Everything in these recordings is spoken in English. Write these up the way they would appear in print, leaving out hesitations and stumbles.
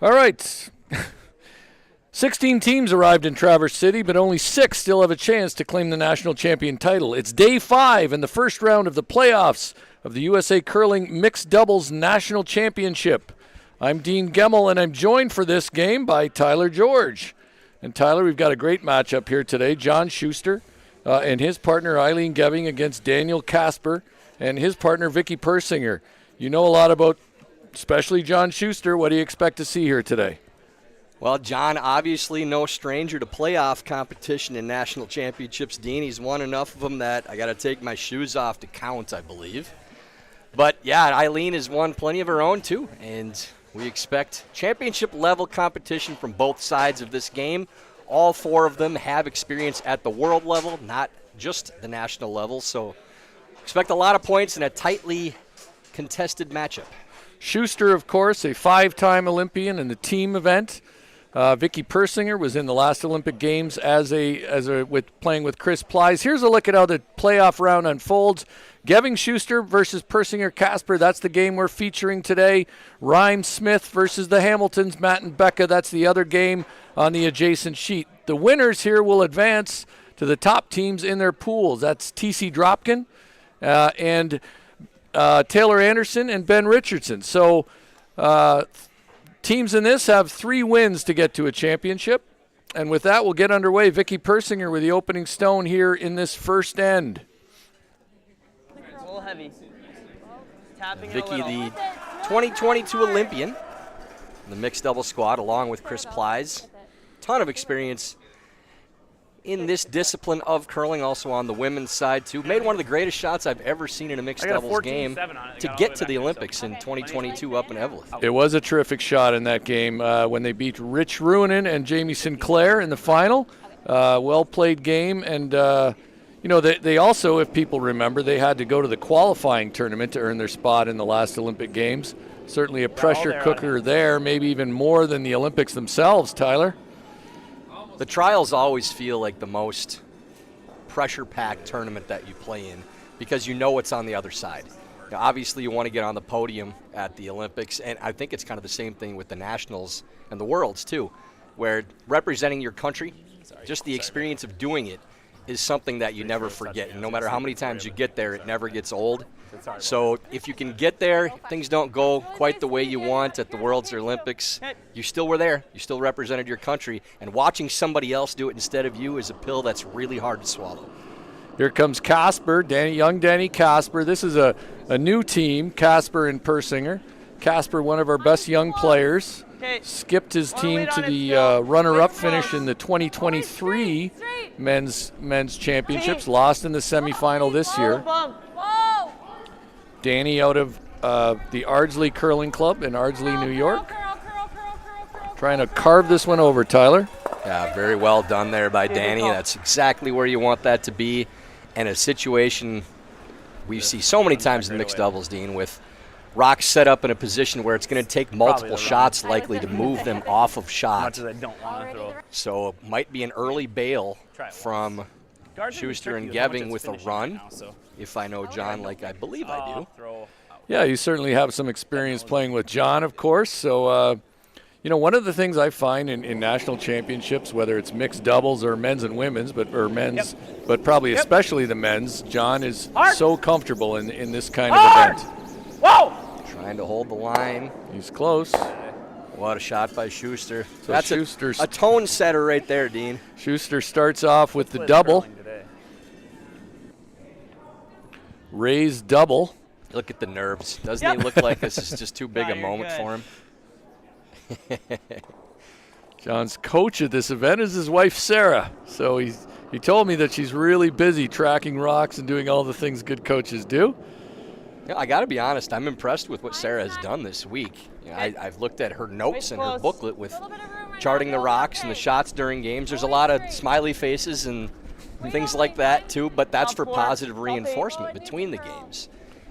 All right. 16 teams arrived in Traverse City, but only 6 still have a chance to claim the national champion title. It's day 5 in the first round of the playoffs of the USA Curling Mixed Doubles National Championship. I'm Dean Gemmel, and I'm joined for this game by Tyler George. And Tyler, we've got a great matchup here today. John Shuster and his partner Aileen Geving against Daniel Casper and his partner Vicky Persinger. You know a lot about, especially John Shuster. What do you expect to see here today? Well, John, obviously no stranger to playoff competition and national championships. Dean, he's won enough of them that I got to take my shoes off to count, I believe. But, yeah, Aileen has won plenty of her own, too. And we expect championship-level competition from both sides of this game. All 4 of them have experience at the world level, not just the national level. So expect a lot of points in a tightly contested matchup. Shuster, of course, a 5-time Olympian in the team event. Vicky Persinger was in the last Olympic Games with playing with Chris Plies. Here's a look at how the playoff round unfolds. Geving Shuster versus Persinger Casper. That's the game we're featuring today. Rhyme Smith versus the Hamiltons, Matt and Becca. That's the other game on the adjacent sheet. The winners here will advance to the top teams in their pools. That's TC Dropkin and Taylor Anderson and Ben Richardson. So teams in this have 3 wins to get to a championship. And with that, we'll get underway. Vicky Persinger with the opening stone here in this first end. A little heavy. Tapping Vicky, the 2022 Olympian in the mixed double squad, along with Chris Plies. Ton of experience in this discipline of curling, also on the women's side, too. Made one of the greatest shots I've ever seen in a mixed doubles game to get to the Olympics in 2022 up in Evelyn. It was a terrific shot in that game when they beat Rich Ruonen and Jamie Sinclair in the final. Well-played game. And, they also, if people remember, they had to go to the qualifying tournament to earn their spot in the last Olympic Games. Certainly a pressure cooker there, maybe even more than the Olympics themselves, Tyler. The trials always feel like the most pressure-packed tournament that you play in because you know what's on the other side. Now, obviously, you want to get on the podium at the Olympics, and I think it's kind of the same thing with the Nationals and the Worlds, too, where representing your country, just the experience of doing it, is something that you never forget. And no matter how many times you get there, it never gets old. So if you can get there, things don't go quite the way you want at the Worlds or Olympics, you still were there. You still represented your country. And watching somebody else do it instead of you is a pill that's really hard to swallow. Here comes Casper, young Danny Casper. This is a new team, Casper and Persinger. Casper, one of our best young players, skipped his team to the runner-up finish in the 2023 men's championships, lost in the semifinal this year. Danny out of the Ardsley Curling Club in Ardsley, New York. Trying to carve this one over, Tyler. Yeah, very well done there by Danny. That's exactly where you want that to be. And a situation we see so many times in mixed doubles, Dean, with rocks set up in a position where it's going to take multiple shots likely to move them off of shot. So it might be an early bail from Shuster and Geving with a run, if I know John like I believe I do. Yeah, you certainly have some experience playing with John, of course. So, one of the things I find in national championships, whether it's mixed doubles or men's and women's, but probably especially the men's, John is so comfortable in this kind of event. Whoa! Trying to hold the line. He's close. What a shot by Shuster. So that's a tone setter right there, Dean. Shuster starts off with the double. Raised double. Look at the nerves. Doesn't he look like this is just too big a moment for him? John's coach at this event is his wife, Sarah. So he told me that she's really busy tracking rocks and doing all the things good coaches do. Yeah, I got to be honest. I'm impressed with what Sarah has done this week. I've looked at her notes and her booklet with charting the rocks and the shots during games. There's a lot of smiley faces and things like that, too, but that's for positive reinforcement between the games.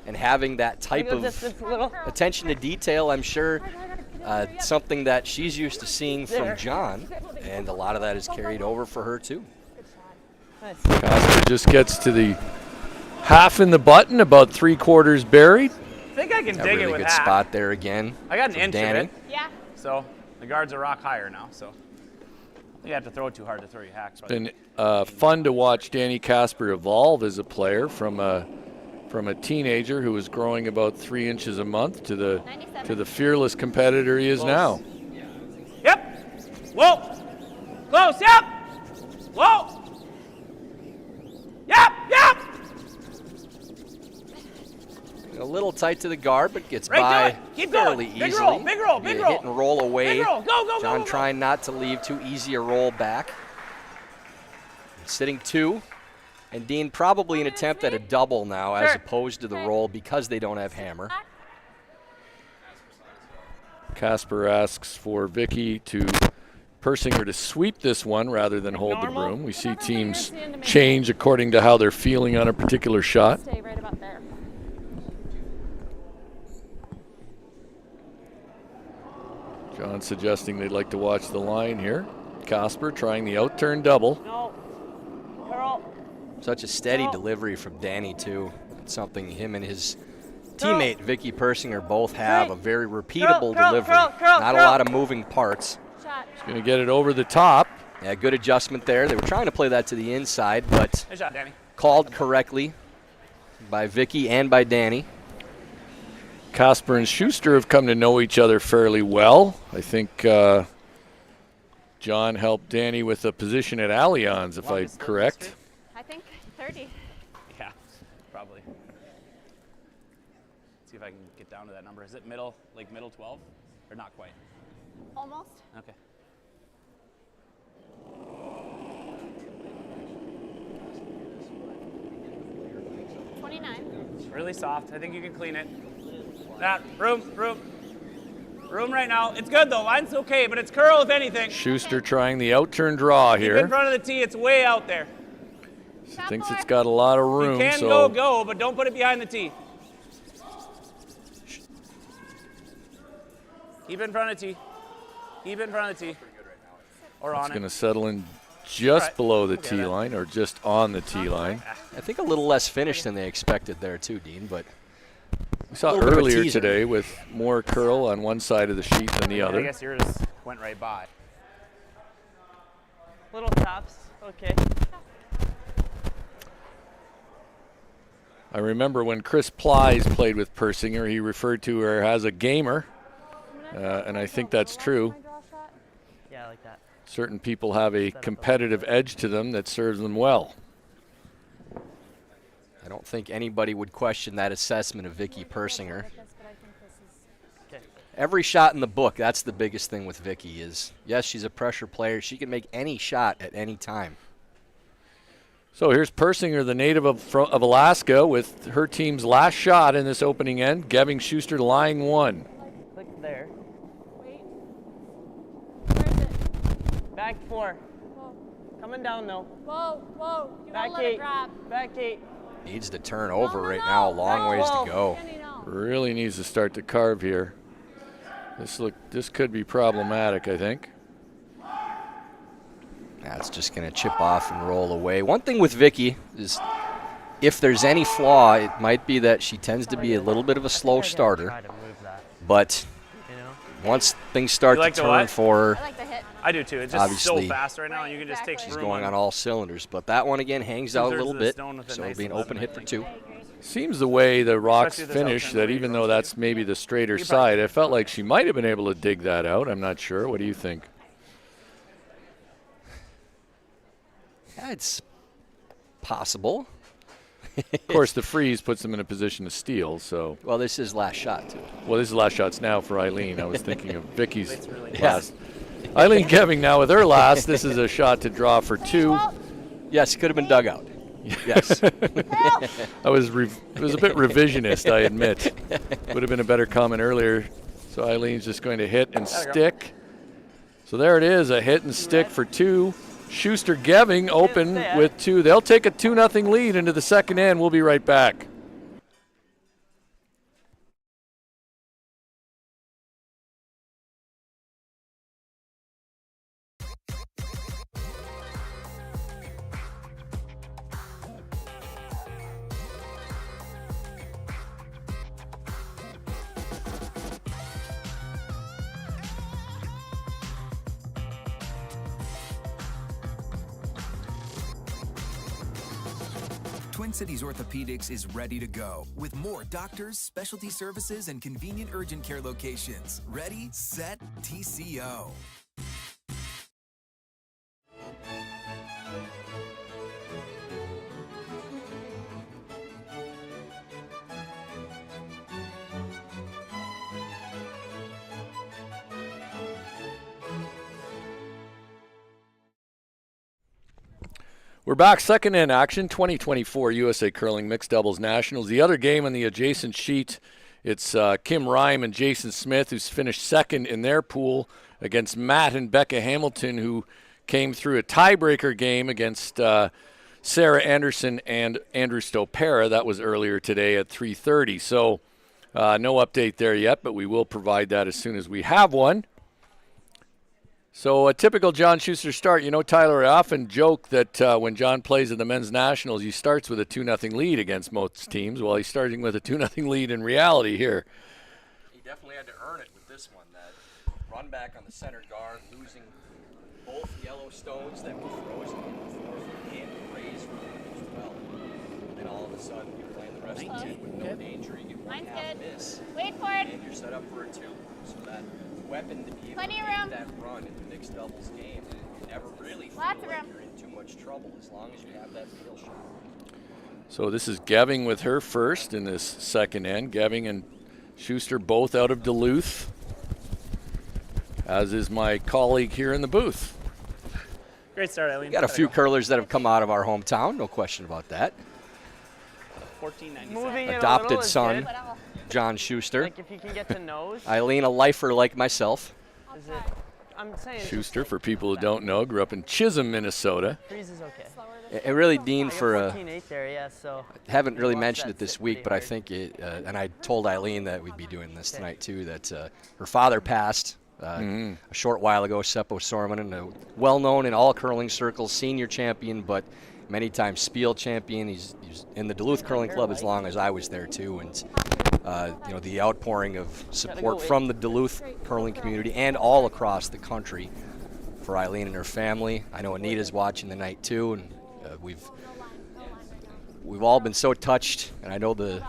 And having that type of attention to detail, I'm sure, something that she's used to seeing from John, and a lot of that is carried over for her, too. Casper just gets to the half in the button, about 3/4 buried. think I can A dig it really with good half. spot there again. I got an from inch Danny. of it. Yeah. So the guard's a rock higher now. So I think I have to throw it too hard to throw your hacks. It's been fun to watch Danny Casper evolve as a player from a teenager who was growing about 3 inches a month to the fearless competitor he is now. Yep. Whoa. Close. Yep. Whoa. Yep. Yep. A little tight to the guard, but gets Right, by do it. Keep fairly going. Big easily. roll, big roll, big Be a roll. Hit and roll away. Big roll. Go, go, John go, go. trying not to leave too easy a roll back. Sitting 2. And Dean probably an attempt at a double now as Sure. opposed to the roll because they don't have hammer. Casper asks for Vicky to Persinger to sweep this one rather than hold the Normal. broom. We see teams change according to how they're feeling on a particular shot. Stay right about there. John suggesting they'd like to watch the line here. Casper trying the out-turn double. No. Curl. Such a steady delivery from Danny, too. Something him and his teammate, Vicky Persinger, both have. A very repeatable delivery. Not a lot of moving parts. Shot. Going to get it over the top. Yeah, good adjustment there. They were trying to play that to the inside, but Good shot, Danny. called correctly by Vicky and by Danny. Casper and Shuster have come to know each other fairly well. I think John helped Danny with a position at Allianz, if I'm correct. I think 30. Yeah, probably. See if I can get down to that number. Is it middle, like middle 12? Or not quite? Almost. Okay. $29. Really soft. I think you can clean it. That room right now. It's good though. Line's okay, but it's curl if anything. Schuster trying the out-turn draw Keep in here. front of the tee. It's way out there. Shot Thinks more. it's got a lot of You room, can so go, but don't put it behind the tee. Keep in front of the tee. Keep in front of the tee. Or it's on going to it. settle in just Right. below the Okay, tee then. line or just on the tee line. I think a little less finished than they expected there, too, Dean, but We saw little bit of a earlier teaser. today with more curl on one side of the sheet than the I other. guess yours went right by. Little taps, okay. I remember when Chris Plies played with Persinger, he referred to her as a gamer, and I think that's true. Yeah, I like that. Certain people have a competitive edge to them that serves them well. I don't think anybody would question that assessment of Vicky Persinger. Every shot in the book, that's the biggest thing with Vicky is, yes, she's a pressure player. She can make any shot at any time. So here's Persinger, the native of Alaska, with her team's last shot in this opening end. Geving Schuster lying one. Click there. Wait. Where is it? Back 4. Whoa. Coming down though. Whoa, whoa. You Back won't let 8. it drop. Back 8. Needs to turn over No, right no, now. A no. long ways to No. go. Danny, no. Really needs to start to carve here. This could be problematic, I think. That's just going to chip off and roll away. One thing with Vicky is if there's any flaw, it might be that she tends to be a little bit of a slow starter. Try to move that, But you know? once things start You like to the turn what? for I like the hit. I do too. It's just Obviously. so fast right now, and you can just take She's she's room going on all cylinders. But that one again hangs out a Two-thirds little of the bit, stone with a so nice it'll be an 11, open I hit for think. 2. Seems the way the rocks Especially this finish outcome that way even rotates. though that's maybe the straighter You probably side, I felt like she might have been able to dig that out. I'm not sure. What do you think? Yeah, it's possible. Of course, the freeze puts them in a position to steal. So, Well, this is last shot, too. well, this is last shots now for Aileen. I was thinking of Vicky's really last. Eileen Geving now with her last. This is a shot to draw for 2. Yes, could have been dug out. Yes. It was a bit revisionist, I admit. Would have been a better comment earlier. So Eileen's just going to hit and stick. So there it is, a hit and stick for 2. Schuster Geving open with 2. They'll take a 2-0 lead into the second end. We'll be right back. Twin Cities Orthopedics is ready to go with more doctors, specialty services, and convenient urgent care locations. Ready, set, TCO. We're back, second in action, 2024 USA Curling Mixed Doubles Nationals. The other game on the adjacent sheet, it's Kim Rime and Jason Smith, who's finished second in their pool against Matt and Becca Hamilton, who came through a tiebreaker game against Sarah Anderson and Andrew Stopera. That was earlier today at 3:30. So no update there yet, but we will provide that as soon as we have one. So a typical John Shuster start. You know, Tyler, I often joke that when John plays at the men's nationals, he starts with a 2-0 lead against most teams. Well, he's starting with a 2-0 lead in reality here. He definitely had to earn it with this one. That run back on the center guard, losing both yellow stones that were frozen in the fourth and raised as well. And then all of a sudden, you're playing the rest of the team with no danger. You get one Mine's half good. miss. Wait for it. And you're set up for a 2. So that weapon to be able Plenty to of make room. that run in the mixed doubles game, you never really feel Lots of like room. you're in too much trouble as long as you have that skill shot. So this is Geving with her first in this second end. Geving and Shuster both out of Duluth, as is my colleague here in the booth. Great start, Aileen. Got a few curlers that have come out of our hometown, no question about that. 14.97. Moving it a Adopted little is son. good. John Shuster. Like if you can get to nose. Eileen, a lifer like myself. Is it? I'm saying. it's Shuster, just for like people who don't know, grew up in Chisholm, Minnesota. Freeze is okay. It really, Dean, I got for 14.8 there, yeah. So. haven't really Watch mentioned that it this sit week, pretty but I hard. think it, and I told Eileen that we'd be doing this tonight too, that her father passed a short while ago, Seppo Sormanen, a well-known in all curling circles, senior champion, but many times Spiel champion. He's in the Duluth Curling Club as long as I was there too, and you know, the outpouring of support from the Duluth curling community and all across the country for Eileen and her family. I know Anita's watching the night too, and we've all been so touched, and I know the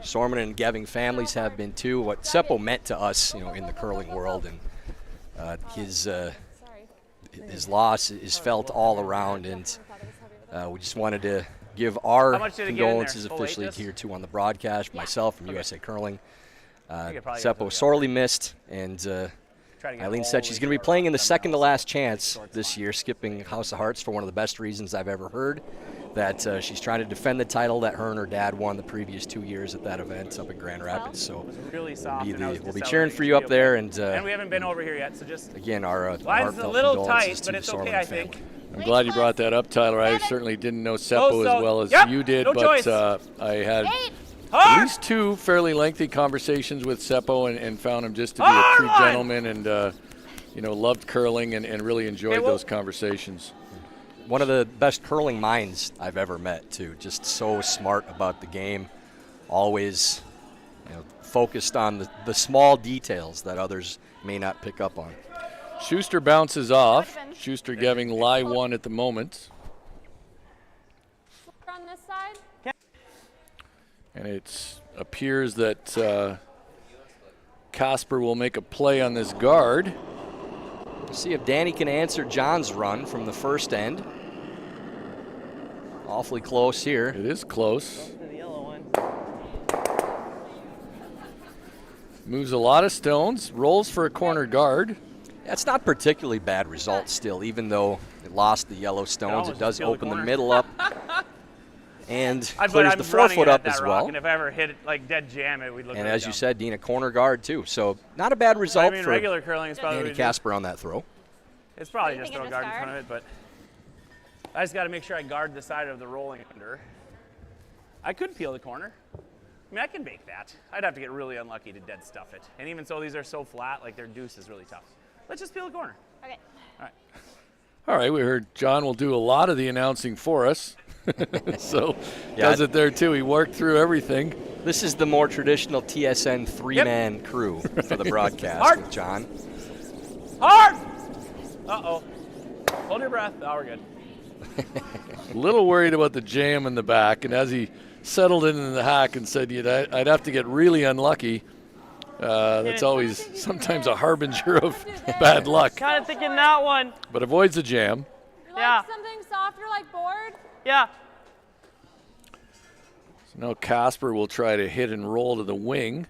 Sorman and Geving families have been too. What Seppo meant to us, you know, in the curling world, and his loss is felt all around, and we just wanted to give our How much did it get in there? condolences Full officially eight, here too on the broadcast. Myself from Okay. USA Curling. think it probably Seppo has to sorely missed, and Try to get Eileen all said the she's way going to be to playing in the our second to house. last chance Short this spot. year, skipping House of Hearts for one of the best reasons I've ever heard. That she's trying to defend the title that her and her dad won the previous 2 years at that event up in Grand Rapids. So Really soft. be and I was we'll be decelerating. cheering for you Should up be there, okay. and we haven't been over here yet, so just. again, our Line's a heartfelt little condolences tight, to but the it's okay, Sorman I family. think. I'm glad you brought that up, Tyler. I certainly didn't know Seppo so- as well as yep, you did, no but choice. I had at Hard! least 2 fairly lengthy conversations with Seppo and found him just to be a Hard true line! gentleman and you know, loved curling and really enjoyed Okay, well- those conversations. One of the best curling minds I've ever met, too. Just so smart about the game. Always, you know, focused on the small details that others may not pick up on. Shuster bounces off. Shuster giving lie 1 at the moment. On this side. And it appears that Casper will make a play on this guard. See if Danny can answer John's run from the first end. Awfully close here. It is close. To the yellow one. Moves a lot of stones. Rolls for a corner guard. That's not particularly bad result still, even though it lost the yellow stones. almost It does killed the open the corner. middle up and But clears I'm the running forefoot it at up that as rock, well. And if I ever hit it like dead jam, it would look And really as you dumb. said, Dean, a corner guard too. So not a bad I result mean, for regular curling is probably Danny just, Casper on that throw. it's probably What do just you throw a think of guard in this front of it, but I just got to make sure I guard the side of the rolling under. I could peel the corner. I mean, I can bake that. I'd have to get really unlucky to dead stuff it. And even so, these are so flat, like their deuce is really tough. Let's just peel the corner. Okay. All right. All right, we heard John will do a lot of the announcing for us. So Yeah, does it there too. He worked through everything. This is the more traditional TSN three-man crew for the broadcast Hard. with John. Hard! Uh-oh. Hold your breath. Oh, we're good. A little worried about the jam in the back, and as he settled in the hack and said, I'd have to get really unlucky, that's always sometimes a harbinger of bad luck. Kind of thinking that one. But avoids the jam. You Yeah. like something softer like board? Yeah. So now Casper will try to hit and roll to the wing.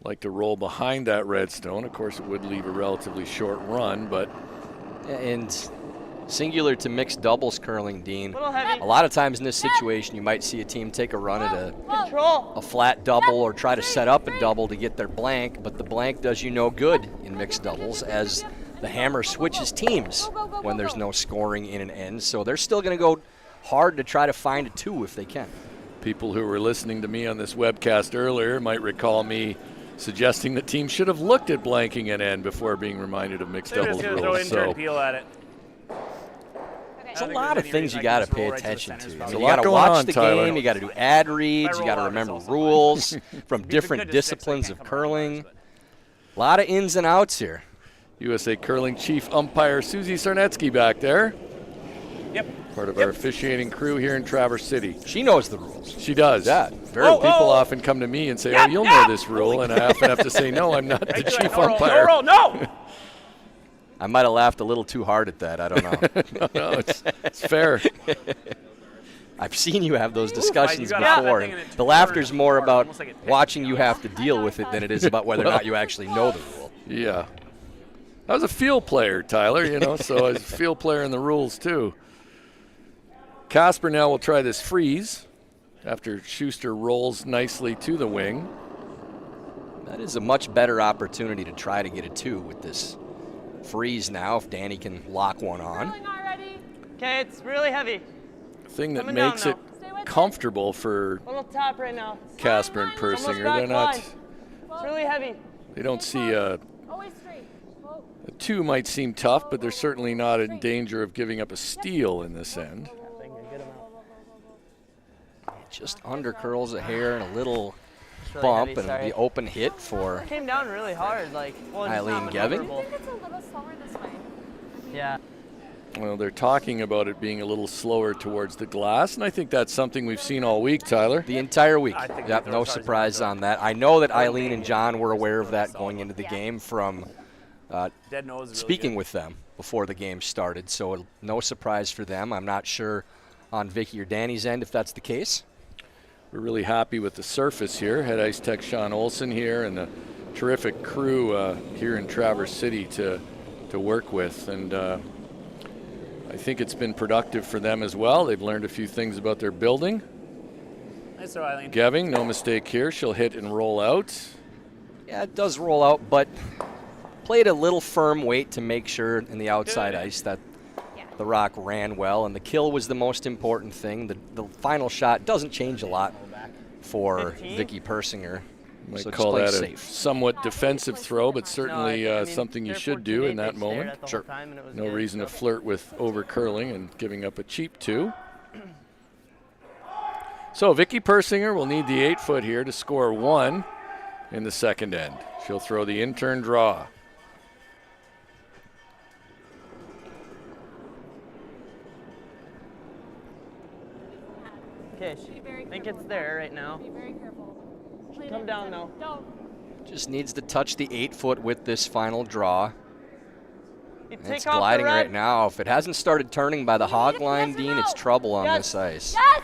Like to roll behind that redstone. Of course, it would leave a relatively short run, but And singular to mixed doubles curling, Dean. A little heavy. A lot of times in this situation, you might see a team take a run at Control. a flat double or try to set up a double to get their blank, but the blank does you no good in mixed doubles as the hammer switches teams when there's no scoring in an end. So they're still going to go hard to try to find a 2 if they can. people who were listening to me on this webcast earlier might recall me suggesting that teams should have looked at blanking an end before being reminded of mixed They're doubles just going to throw rules. intern peel at it. There's a lot of things you got to pay attention to. There's a You lot got to going watch on, the Tyler. game. You got to do ad reads. You got to remember rules from different disciplines of curling. A lot of ins and outs here. USA Curling Chief Umpire Susie Sarnetsky back there. Yep. Part of our officiating crew here in Traverse City. She knows the rules. She does. Yeah. Very people often come to me and say, "Oh, you'll know this rule," and I often have to say, "No, I'm not the chief umpire." No roll, no! I might have laughed a little too hard at that. I don't know. No, it's fair. I've seen you have those discussions you got off that before. thing And and it the laughter's turned more hard, about almost like it picked watching me you up. have to deal with it than it is about whether or not you actually know the rule. Yeah. I was a field player, Tyler, so I was a field player in the rules too. Casper now will try this freeze after Shuster rolls nicely to the wing. That is a much better opportunity to try to get a 2 with this freeze now if Danny can lock one on. Rolling already. Okay, it's really heavy. The thing that Coming down makes now. it Stay with comfortable for A little tap right now. Casper and Almost Persinger, back they're not, line. It's really heavy. they don't see a Always straight. Whoa. 2 might seem tough, but they're certainly not in danger of giving up a steal in this end. Just under curls a hair and a little It's really bump heavy, and sorry. the open hit for Came down really hard, like. Well, it's Aileen not Geving? I maneuverable. think it's a little slower this way. Yeah. Well, they're talking about it being a little slower towards the glass, and I think that's something we've seen all week, Tyler. the entire week. I think Yep, those no cars are surprise gonna on that. I know that Aileen and John were aware of that going into the game from Dead nose is really speaking good. with them before the game started, so no surprise for them. I'm not sure on Vicky or Danny's end if that's the case. We're really happy with the surface here. Head ice tech Sean Olson here and the terrific crew here in Traverse City to work with. And I think it's been productive for them as well. They've learned a few things about their building. Nice throw, Aileen. Geving, no mistake here. She'll hit and roll out. Yeah, it does roll out, but played a little firm weight to make sure in the outside ice that the rock ran well, and the kill was the most important thing. The final shot doesn't change a lot for 15? Vicky Persinger. Might So just call play that safe. a somewhat defensive throw, but certainly No, I mean, something you they're should do 14-8, in that they stared moment. at the Sure. whole time and it was No good, reason to so. flirt with over curling and giving up a cheap 2. So Vicky Persinger will need the 8-foot here to score 1 in the second end. She'll throw the intern draw. Okay, Be very I think careful it's with there that. right now. Be very careful. Lean Come in, down Tim. now. Don't. Just needs to touch the 8-foot with this final draw. You And take it's off the gliding red. right now. If it hasn't started turning by the hog line, yes or Dean, it's no? trouble on Yes. this ice. Yes!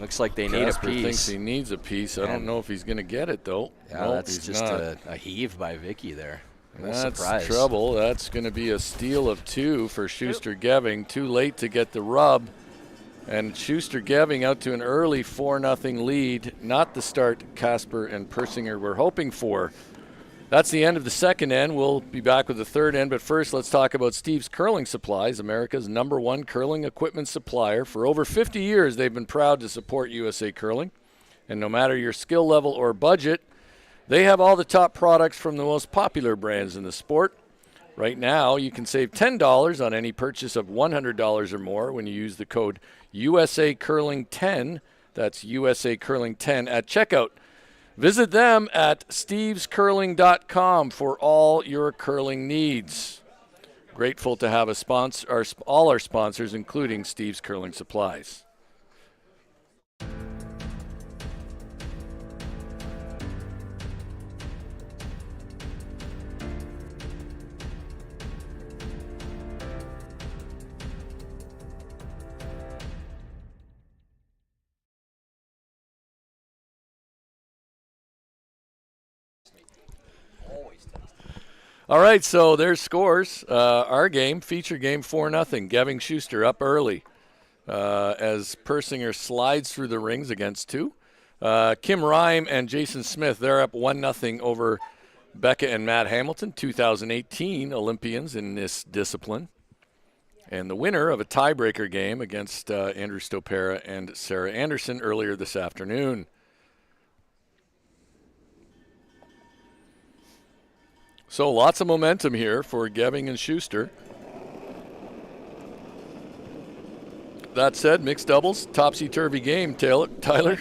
Looks like they need Casper a thinks piece. he needs a piece. I don't And- know if he's going to get it, though. Yeah, Nope, that's he's just not. a heave by Vicky there. No That's surprise. trouble. That's going to be a steal of 2 for Schuster Geving. Too late to get the rub. And Schuster Geving out to an early 4-0 lead. Not the start Casper and Persinger were hoping for. That's the end of the second end. We'll be back with the third end. But first, let's talk about Steve's Curling Supplies, America's #1 curling equipment supplier. For over 50 years, they've been proud to support USA Curling. And no matter your skill level or budget, they have all the top products from the most popular brands in the sport. Right now, you can save $10 on any purchase of $100 or more when you use the code USA Curling 10. That's USA Curling 10 at checkout. Visit them at stevescurling.com for all your curling needs. Grateful to have all our sponsors, including Steve's Curling Supplies. All right, so there's scores. Our game, feature game, 4-0. Geving Shuster up early as Persinger slides through the rings against 2. Kim Rhyme and Jason Smith, they're up 1-0 over Becca and Matt Hamilton, 2018 Olympians in this discipline. And the winner of a tiebreaker game against Andrew Stopera and Sarah Anderson earlier this afternoon. So lots of momentum here for Geving and Shuster. That said, mixed doubles, topsy-turvy game, Tyler.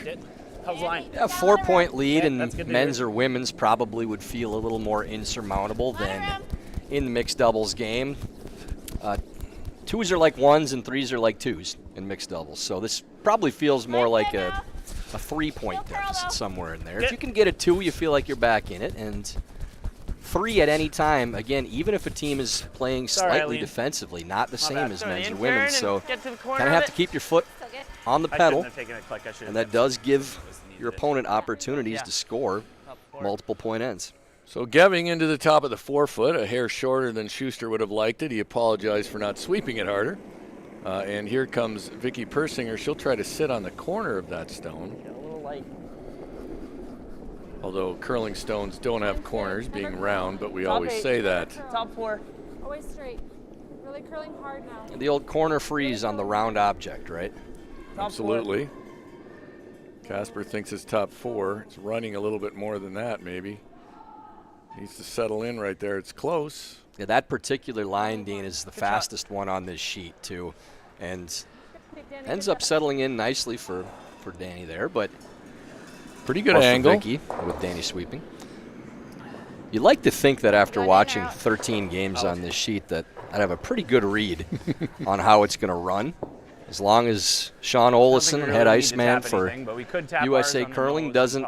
How's the line? Yeah, 4-point lead in that's good to men's hear. or women's probably would feel a little more insurmountable than in the mixed doubles game. 2s are like 1s and 3s are like 2s in mixed doubles. So this probably feels more like a 3-point deficit somewhere in there. If you can get a 2, you feel like you're back in it. And 3 at any time, again, even if a team is playing slightly Aileen. defensively, not the same as Sorry, men's or in women's. turn So and get to the corner kind of have of to it. keep your foot on the I pedal. shouldn't have taken a click. I should And have that does give your opponent opportunities Yeah. to score Up 4. multiple point ends. So Geving into the top of the 4-foot, a hair shorter than Shuster would have liked it. He apologized for not sweeping it harder. And here comes Vicky Persinger. She'll try to sit on the corner of that stone. A little light. Although curling stones don't have corners, being round, but we Top always 8. say that. Top 4. Always straight. Really curling hard now. The old corner freeze on the round object, right? Top Absolutely. Casper thinks it's top 4. It's running a little bit more than that, maybe. Needs to settle in right there. It's close. Yeah, that particular line, Dean, is the fastest one on this sheet, too. And ends up settling in nicely for Danny there, but Pretty good or for angle. Vicky with Danny sweeping. You'd like to think that after watching 13 games on this sheet that I'd have a pretty good read on how it's going to run. As long as Sean Olison, head iceman for USA Curling, doesn't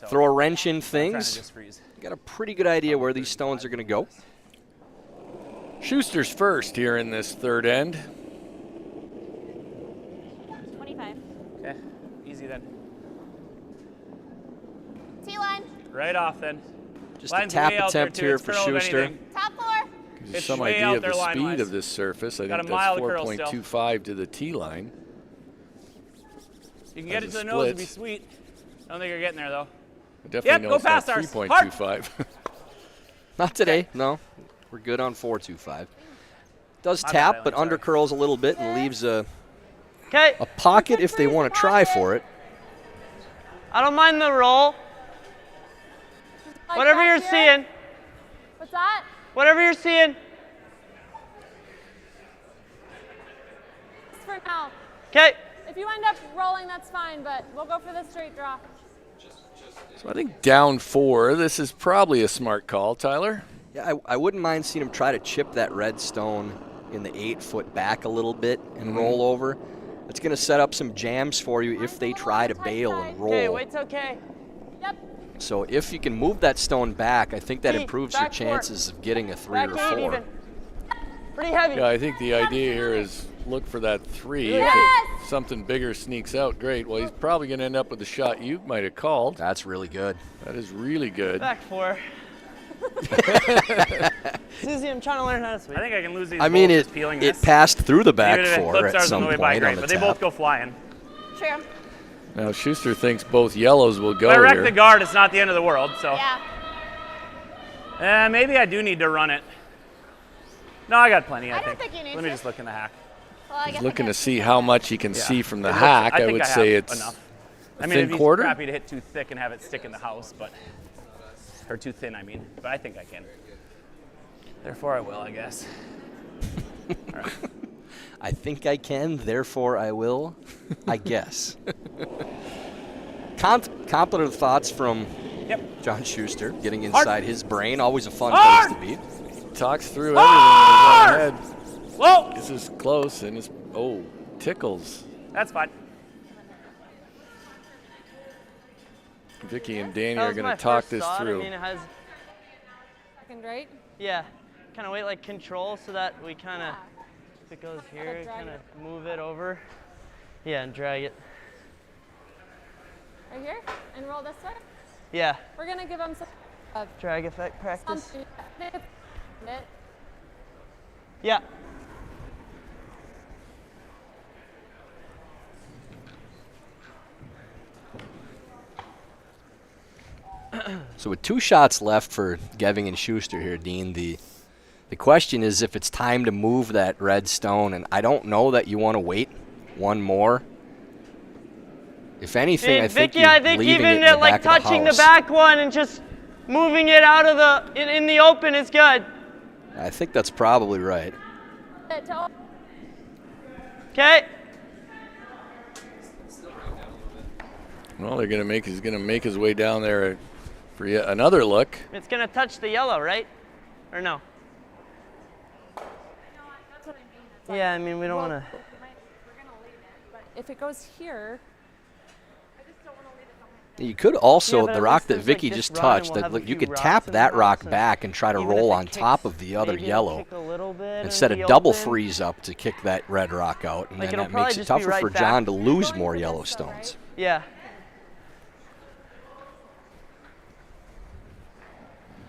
throw a wrench in things, got a pretty good idea where these stones are going to go. Schuster's first here in this third end. 25. Okay, easy then. T-line. Right off then. Just Line's a tap way out there, attempt too. here It's for curl, if Schuster. anything. Top 4. Gives you It's some way idea out of there the line-wise. speed of this surface. I Got think a mile that's of curl still. 4.25 to the tee line. You can get it As to a the nose, it'd be split. sweet. I don't think you're getting there though. I definitely know go it's not past ours. 3.25. Not today, no. We're good on 4.25. Does My bad, tap, Aileen, but sorry. undercurls a little bit and leaves a Okay. pocket if they want to try for it. I don't mind the roll. Like Whatever back you're here. seeing. What's that? Whatever you're seeing. Just for now. Okay. If you end up rolling, that's fine, but we'll go for the straight draw. So I think down 4. This is probably a smart call, Tyler. Yeah, I wouldn't mind seeing him try to chip that red stone in the 8-foot back a little bit and roll over. It's going to set up some jams for you if they try to bail and Okay, roll. wait's okay. Yep. So if you can move that stone back, I think that Eight, improves your back 4. chances of getting a 3 Back or 8 4. even. Pretty heavy. Yeah, I think the idea here is look for that 3. Yes! If something bigger sneaks out, great. Well, he's probably going to end up with the shot you might have called. That's really good. That is really good. Back 4. Susie, I'm trying to learn how to sweep. I think I can lose these I mean, both it, just peeling it this. passed through the back Even if it 4 clips at ours on some the way point by on great, the but they tap. both go flying. True. Now Schuster thinks both yellows will go If I wreck here. the guard, it's not the end of the world, so. Yeah. Maybe I do need to run it. No, I got plenty, I don't think. think you need Let me to. just look in the hack. Well, I He's guess looking I to guess. see how much he can Yeah. see from the It looks- hack. I think would have say it's enough. a I mean, thin it'd be quarter. crappy to hit too thick and have it stick in the house, but or too thin, I mean. But I think I can. Therefore, I will, I guess. All right. I think I can, therefore I will, I guess. Contemplative thoughts from Yep. John Schuster, getting inside his brain. Always a fun Hard! place to be. talks through everything in his own head. Whoa! This is close, and it's, tickles. That's fine. Vicky and Danny That are was going my to talk first this thought. through. I mean, it has, Second, right? yeah, kind of weight like control so that we kind of, if it goes here, drag kind it. of move it over. Yeah, and drag it. Right here? And roll this way? Yeah, We're going to give them some drag effect practice. something. Yeah. So with 2 shots left for Geving and Shuster here, Dean, the question is if it's time to move that red stone, and I don't know that you want to wait one more. If anything, I think Vicky, you're I think leaving even it in the like back of touching the the house. back one and just moving it out of the, in the open is good. I think that's probably right. Okay? Well, he's going to make his way down there for yet another look. It's gonna touch the yellow, right? Or no? Yeah, I mean, we don't wanna. We're going to leave it, but if it goes here, I just don't want to leave it behind. You could also, Yeah, but the at rock least that there's, like, Vicky this just run and touched, we'll that have a look, you few could rocks tap in that the rock house, back and try to even if roll it on top kicks of the other maybe yellow. kick a little bit Instead in of the double open. freeze up to kick that red rock out, and Like, then it'll that probably makes it just be tougher right for back. John to lose Going more for yellow this though, stones. right? Yeah.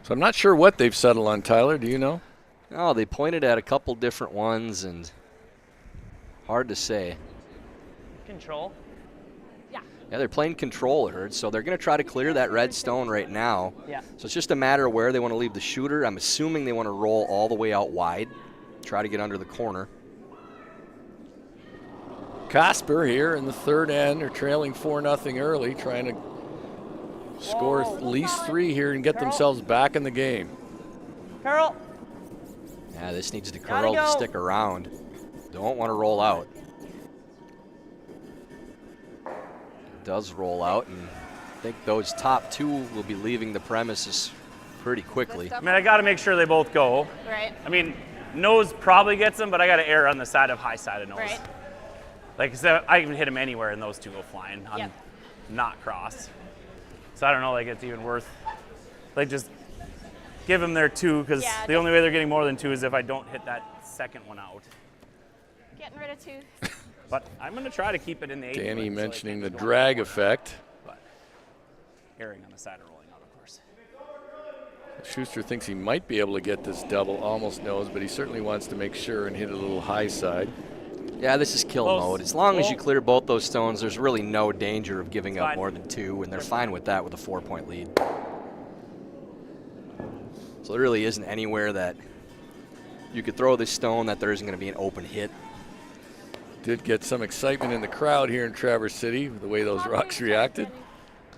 So I'm not sure what they've settled on, Tyler. Do you know? Oh, they pointed at a couple different ones, and hard to say. Control. Yeah. Yeah, they're playing control, I heard, so they're going to try to clear that red stone right now. Yeah. So it's just a matter of where they want to leave the shooter. I'm assuming they want to roll all the way out wide, try to get under the corner. Casper here in the third end are trailing 4-0 early, trying to score at least 3 here and get themselves back in the game. Carol. Yeah, this needs to Gotta curl to go. stick around. Don't want to roll out. It does roll out, and I think those top 2 will be leaving the premises pretty quickly. I mean, I got to make sure they both go. Right. I mean, nose probably gets them, but I got to err on the side of high side of nose. Right. Like I said, I can hit them anywhere, and those 2 go flying on Yep. not cross. So I don't know, like it's even worth, like just give them their 2, because Yeah, the only way they're getting more than 2 is if I don't hit that second one out. Getting rid of 2. But I'm going to try to keep it in the 8. Danny mentioning the drag effect. But erring on the side of rolling out, of course. Shuster thinks he might be able to get this double, almost knows, but he certainly wants to make sure and hit a little high side. Yeah, this is kill Close. mode. As long as you Close. clear both those stones, there's really no danger of giving up Fine. more than 2, and they're fine with that with a 4-point lead. So there really isn't anywhere that you could throw this stone that there isn't going to be an open hit. Did get some excitement in the crowd here in Traverse City with the way those rocks reacted.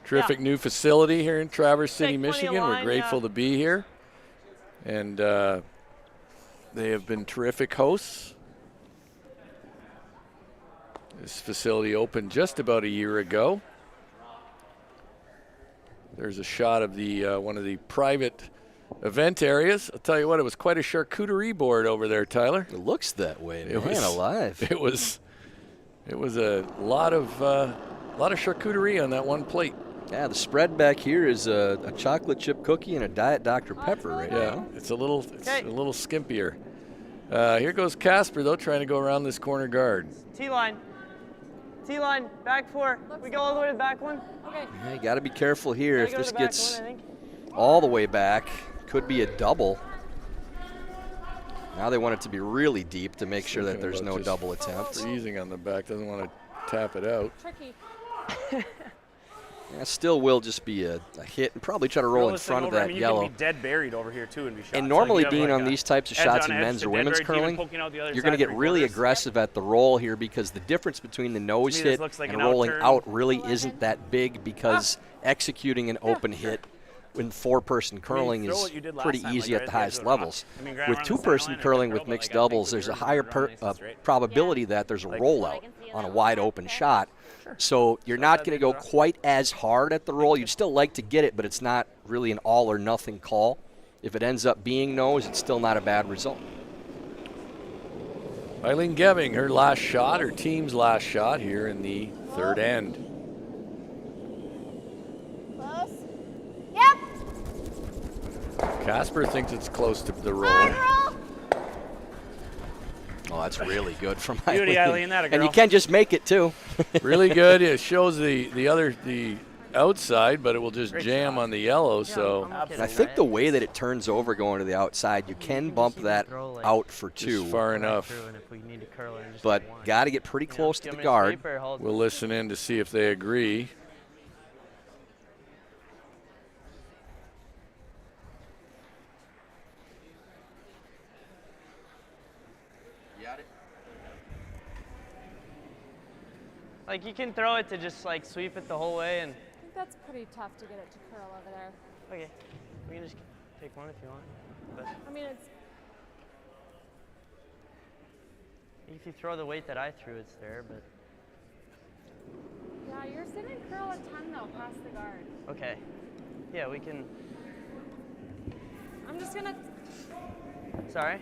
Terrific new facility here in Traverse City, Take plenty of Michigan. We're line, grateful yeah. to be here. And they have been terrific hosts. This facility opened just about a year ago. There's a shot of the one of the private event areas. I'll tell you what, it was quite a charcuterie board over there, Tyler. It looks that way, It man, was- alive. It was a lot of charcuterie on that one plate. Yeah, the spread back here is a chocolate chip cookie and a Diet Dr. Pepper right Yeah, now. it's a little Okay. skimpier. Here goes Casper though, trying to go around this corner guard. T-line. T-line. Back 4. We go all the way to the back one. Okay. Yeah, you got to be careful here. Gotta If go to this the back gets one, I think. all the way back, could be a double. Now they want it to be really deep to make sure that Thinking there's about no just double attempt. Freezing on the back, doesn't want to tap it out. Tricky. Yeah, still will just be a hit and probably try to roll in front of that You yellow. can be dead buried over here too and be shot. And So normally you have being like on a these types of edge shots on in edge men's to or dead women's buried, even curling, poking out the other you're going to side get 3/4. really aggressive at the roll here because the difference between the nose To me, this hit looks like and an rolling outturn. out really isn't that big because executing an open hit in 4-person curling throw is what you did last pretty time, easy like at the right highest at the edge of the levels. rock. I mean, grab With around the 2-person sideline and curling curl, with but, mixed like, I think doubles, we there's a were higher running this straight. probability that there's a rollout on a wide open shot. Sure. So you're not going to go rock. quite as hard at the roll. You'd still like to get it, but it's not really an all or nothing call. If it ends up being no's, it's still not a bad result. Aileen Geving, her last shot, her team's last shot here in the third end. Close. Yep. Casper thinks it's close to the roll. On roll. Oh, that's really good from Beauty, Aileen, that a And you girl. can just make it too. Really good. It shows the outside, but it will just Great jam shot. on the yellow. Yeah, So I'm okay And I with think that. the way that it turns over going to the outside, you can bump that out for two. just far Right enough. through, and if we need to curl it, just But like one. got to get pretty You know, close do to you the want me guard. sweep or hold? We'll listen in to see if they agree. Like you can throw it to just like sweep it the whole way, and I think that's pretty tough to get it to curl over there. okay, we can just take one if you want. But I mean, it's if you throw the weight that I threw, it's there. But yeah, you're sitting curl a ton though past the guard. okay, yeah, we can. I'm just gonna. Sorry,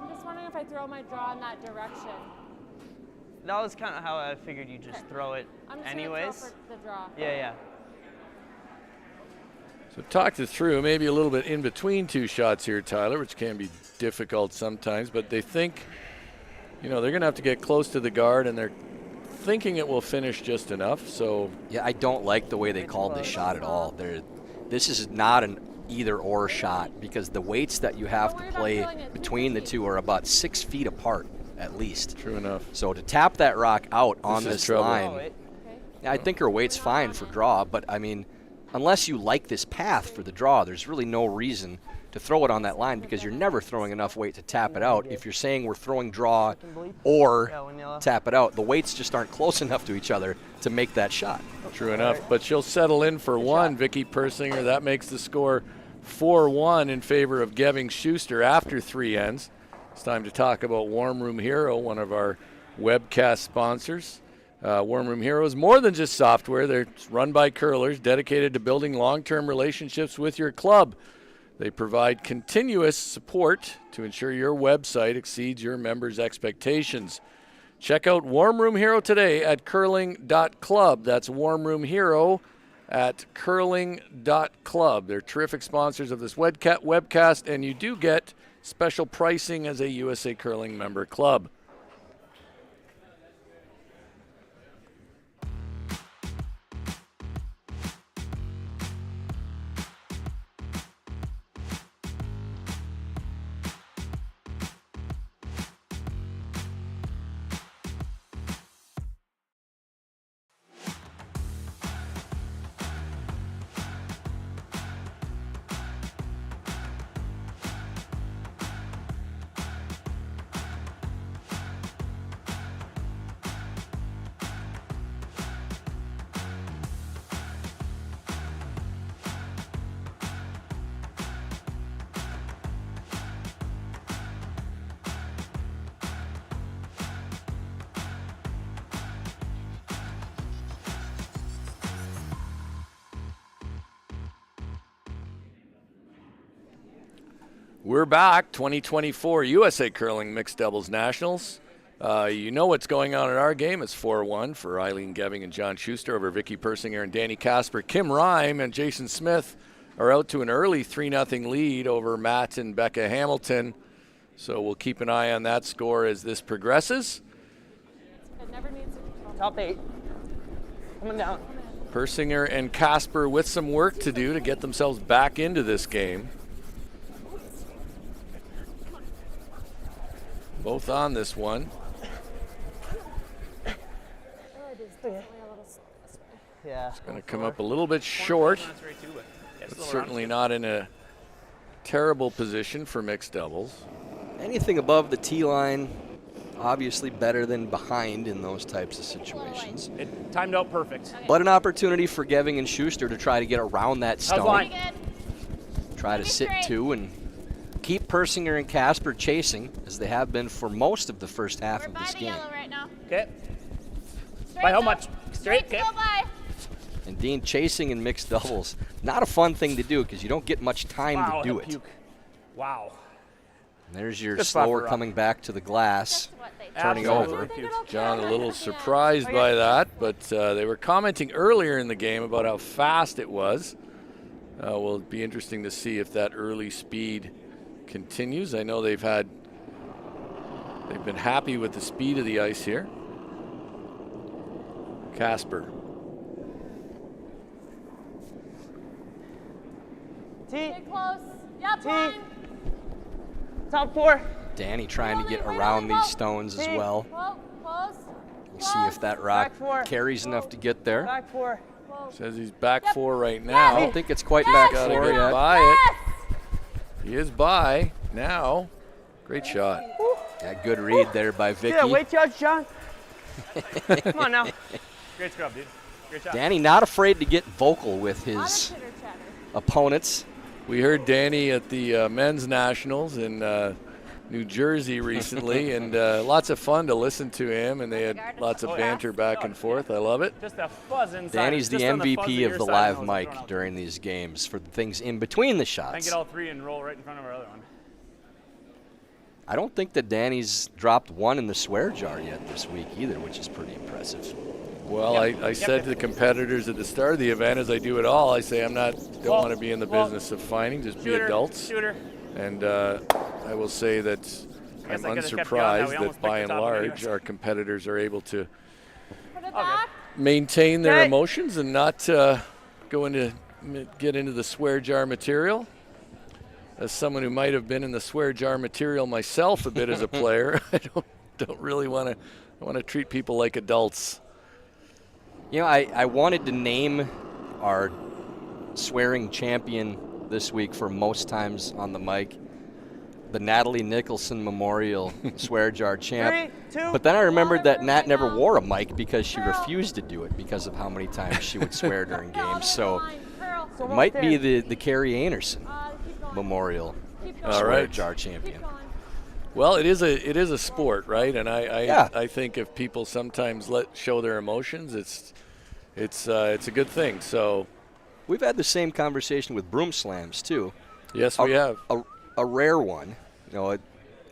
I'm just wondering if I throw my draw in that direction. that was kind of how I figured you just Okay. throw it I'm just anyways. gonna throw for the draw. Yeah. So talked it through, maybe a little bit in between two shots here, Tyler, which can be difficult sometimes, but they think, they're going to have to get close to the guard, and they're thinking it will finish just enough. So Yeah, I don't like the way they called this shot at all. This is not an either-or shot because the weights that you have Don't to worry about play feeling it. between the two are about 6 feet apart at least. true enough. So to tap that rock out on This is this trouble. Oh, line, wait. Okay. yeah, I think her weight's fine for draw, but I mean, unless you like this path for the draw, there's really no reason to throw it on that line because you're never throwing enough weight to tap it out. If you're saying we're throwing draw or Yeah, when you tap it out, the weights just aren't close enough to each other to make that shot. True enough. But she'll settle in for one, Vicky Persinger. That makes the score 4-1 in favor of Geving Shuster after 3 ends. It's time to talk about Warm Room Hero, one of our webcast sponsors. Warm Room Hero is more than just software. They're run by curlers dedicated to building long-term relationships with your club. They provide continuous support to ensure your website exceeds your members' expectations. Check out Warm Room Hero today at curling.club. That's Warm Room Hero at curling.club. They're terrific sponsors of this webcast, and you do get special pricing as a USA Curling member club. We're back, 2024 USA Curling Mixed Doubles Nationals. You know what's going on in our game. It's 4-1 for Aileen Geving and John Shuster over Vicky Persinger and Danny Casper. Kim Rhyme and Jason Smith are out to an early 3-0 lead over Matt and Becca Hamilton. So we'll keep an eye on that score as this progresses. It never needs to be Top 8. Coming down. Persinger and Casper with some work to do to get themselves back into this game. Both on this one. Yeah. Going to come up a little bit short, That's right too, but yeah, but still certainly around. not in a terrible position for mixed doubles. Anything above the tee line, obviously better than behind in those types of situations. It timed out perfect. But an opportunity for Geving and Schuster to try to get around that How's stone. line? Try to Pretty sit straight. two and keep Persinger and Casper chasing as they have been for most of the first half We're of by this the game. yellow right now. Okay. Straight By how go. much? Straight, Straight okay. go by. And Dean, chasing in mixed doubles, not a fun thing to do because you don't get much time Wow, to do the it. puke. Wow. And there's your Good spot slower for Rob. coming back to the glass. What they Turning Absolutely over. puke. John a little surprised by that, but they were commenting earlier in the game about how fast it was. Will be interesting to see if that early speed continues. I know they've been happy with the speed of the ice here. Casper. T. Stay close. Yep, T. line. Top 4. Danny trying to get Right on around the these ball. stones as Hey. well. Whoa, close. We'll see if that rock Back 4. carries enough to get there. Back 4. Whoa. Says he's back 4 right I now. don't think it's quite Yes, back Gotta four get yet. by Yes. it. He is by now. Great shot. Yeah, good read there by Vicky. Yeah, wait, Judge John. Come on now. Great scrub, dude. Great shot. Danny not afraid to get vocal with Lot of his chitter chatter. opponents. We heard Danny at the men's nationals in New Jersey recently, and lots of fun to listen to him, and they had lots of Oh, yeah. banter back and forth. I love it. Just a fuzz inside. Danny's the Just on fuzz MVP your of the side live and those mic thrown out. during these games for the things in between the Try and shots. get all 3 and roll right in front of our other one. I don't think that Danny's dropped one in the swear jar yet this week either, which is pretty impressive. Well, I said to the competitors at the start of the event, as I do it all, I say don't want to be in the business of fighting, just be Shooter, adults. Shooter. And I will say that I'm I could've kept you on that. unsurprised We that almost by picked and the top of it large anyways. our competitors are able to Put it All back. maintain their Okay. emotions and not get into the swear jar material. As someone who might have been in the swear jar material myself a bit as a player, I don't really want to. I want to treat people like adults. You know, I wanted to name our swearing champion this week for most times on the mic the Natalie Nicholson Memorial Swear Jar Champ. 3, 2. But then I remembered that Nat right never now. wore a mic because she Curl. refused to do it because of how many times she would swear during games. So Curl. it might be the Carrie Anderson Keep going. Memorial Keep going. All Swear right. Jar Keep champion. going. Well, it is a sport, right? And Yeah. I think if people sometimes show their emotions, it's a good thing. So We've had the same conversation with broom slams too. yes, we have. A rare one. You know,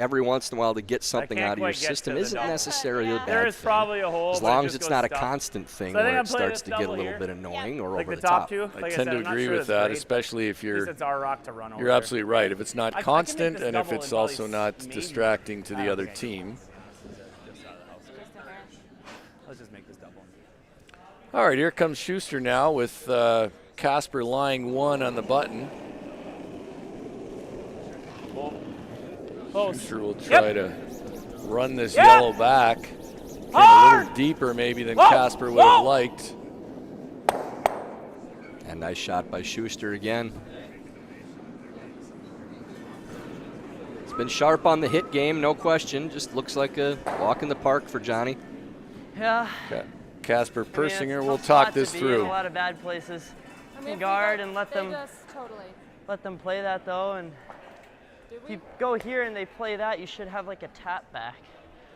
every once in a while to get something can't out of your quite get system to the isn't double. necessarily a bad There is thing. probably a hole. As but it long as just it's goes not a stuck. constant thing So I think where I'm it playing starts this to get a double little here. bit annoying or Like over the the top top. two. I Like tend said, to I'm not agree sure with it's that, great. especially if At least you're it's our rock to run over. you're absolutely right. If it's not I can make constant this and if double it's in also probably not maybe distracting to the half other game. team. Let's just make this double. All right, here comes Shuster now with Casper lying 1 on the button. Close. Schuster will try to run this Yep. yellow back. Came a Hard. little deeper maybe than Whoa. Casper would have Whoa. liked. And nice shot by Schuster again. It's been sharp on the hit game, no question. Just looks like a walk in the park for Johnny. Yeah. Casper I mean, it's Persinger a will tough talk spot this to be in through. a lot of bad places. I mean, if Guard they and let they them just totally. let them play that though. And Do if we? you go here and they play that, you should have like a tap back,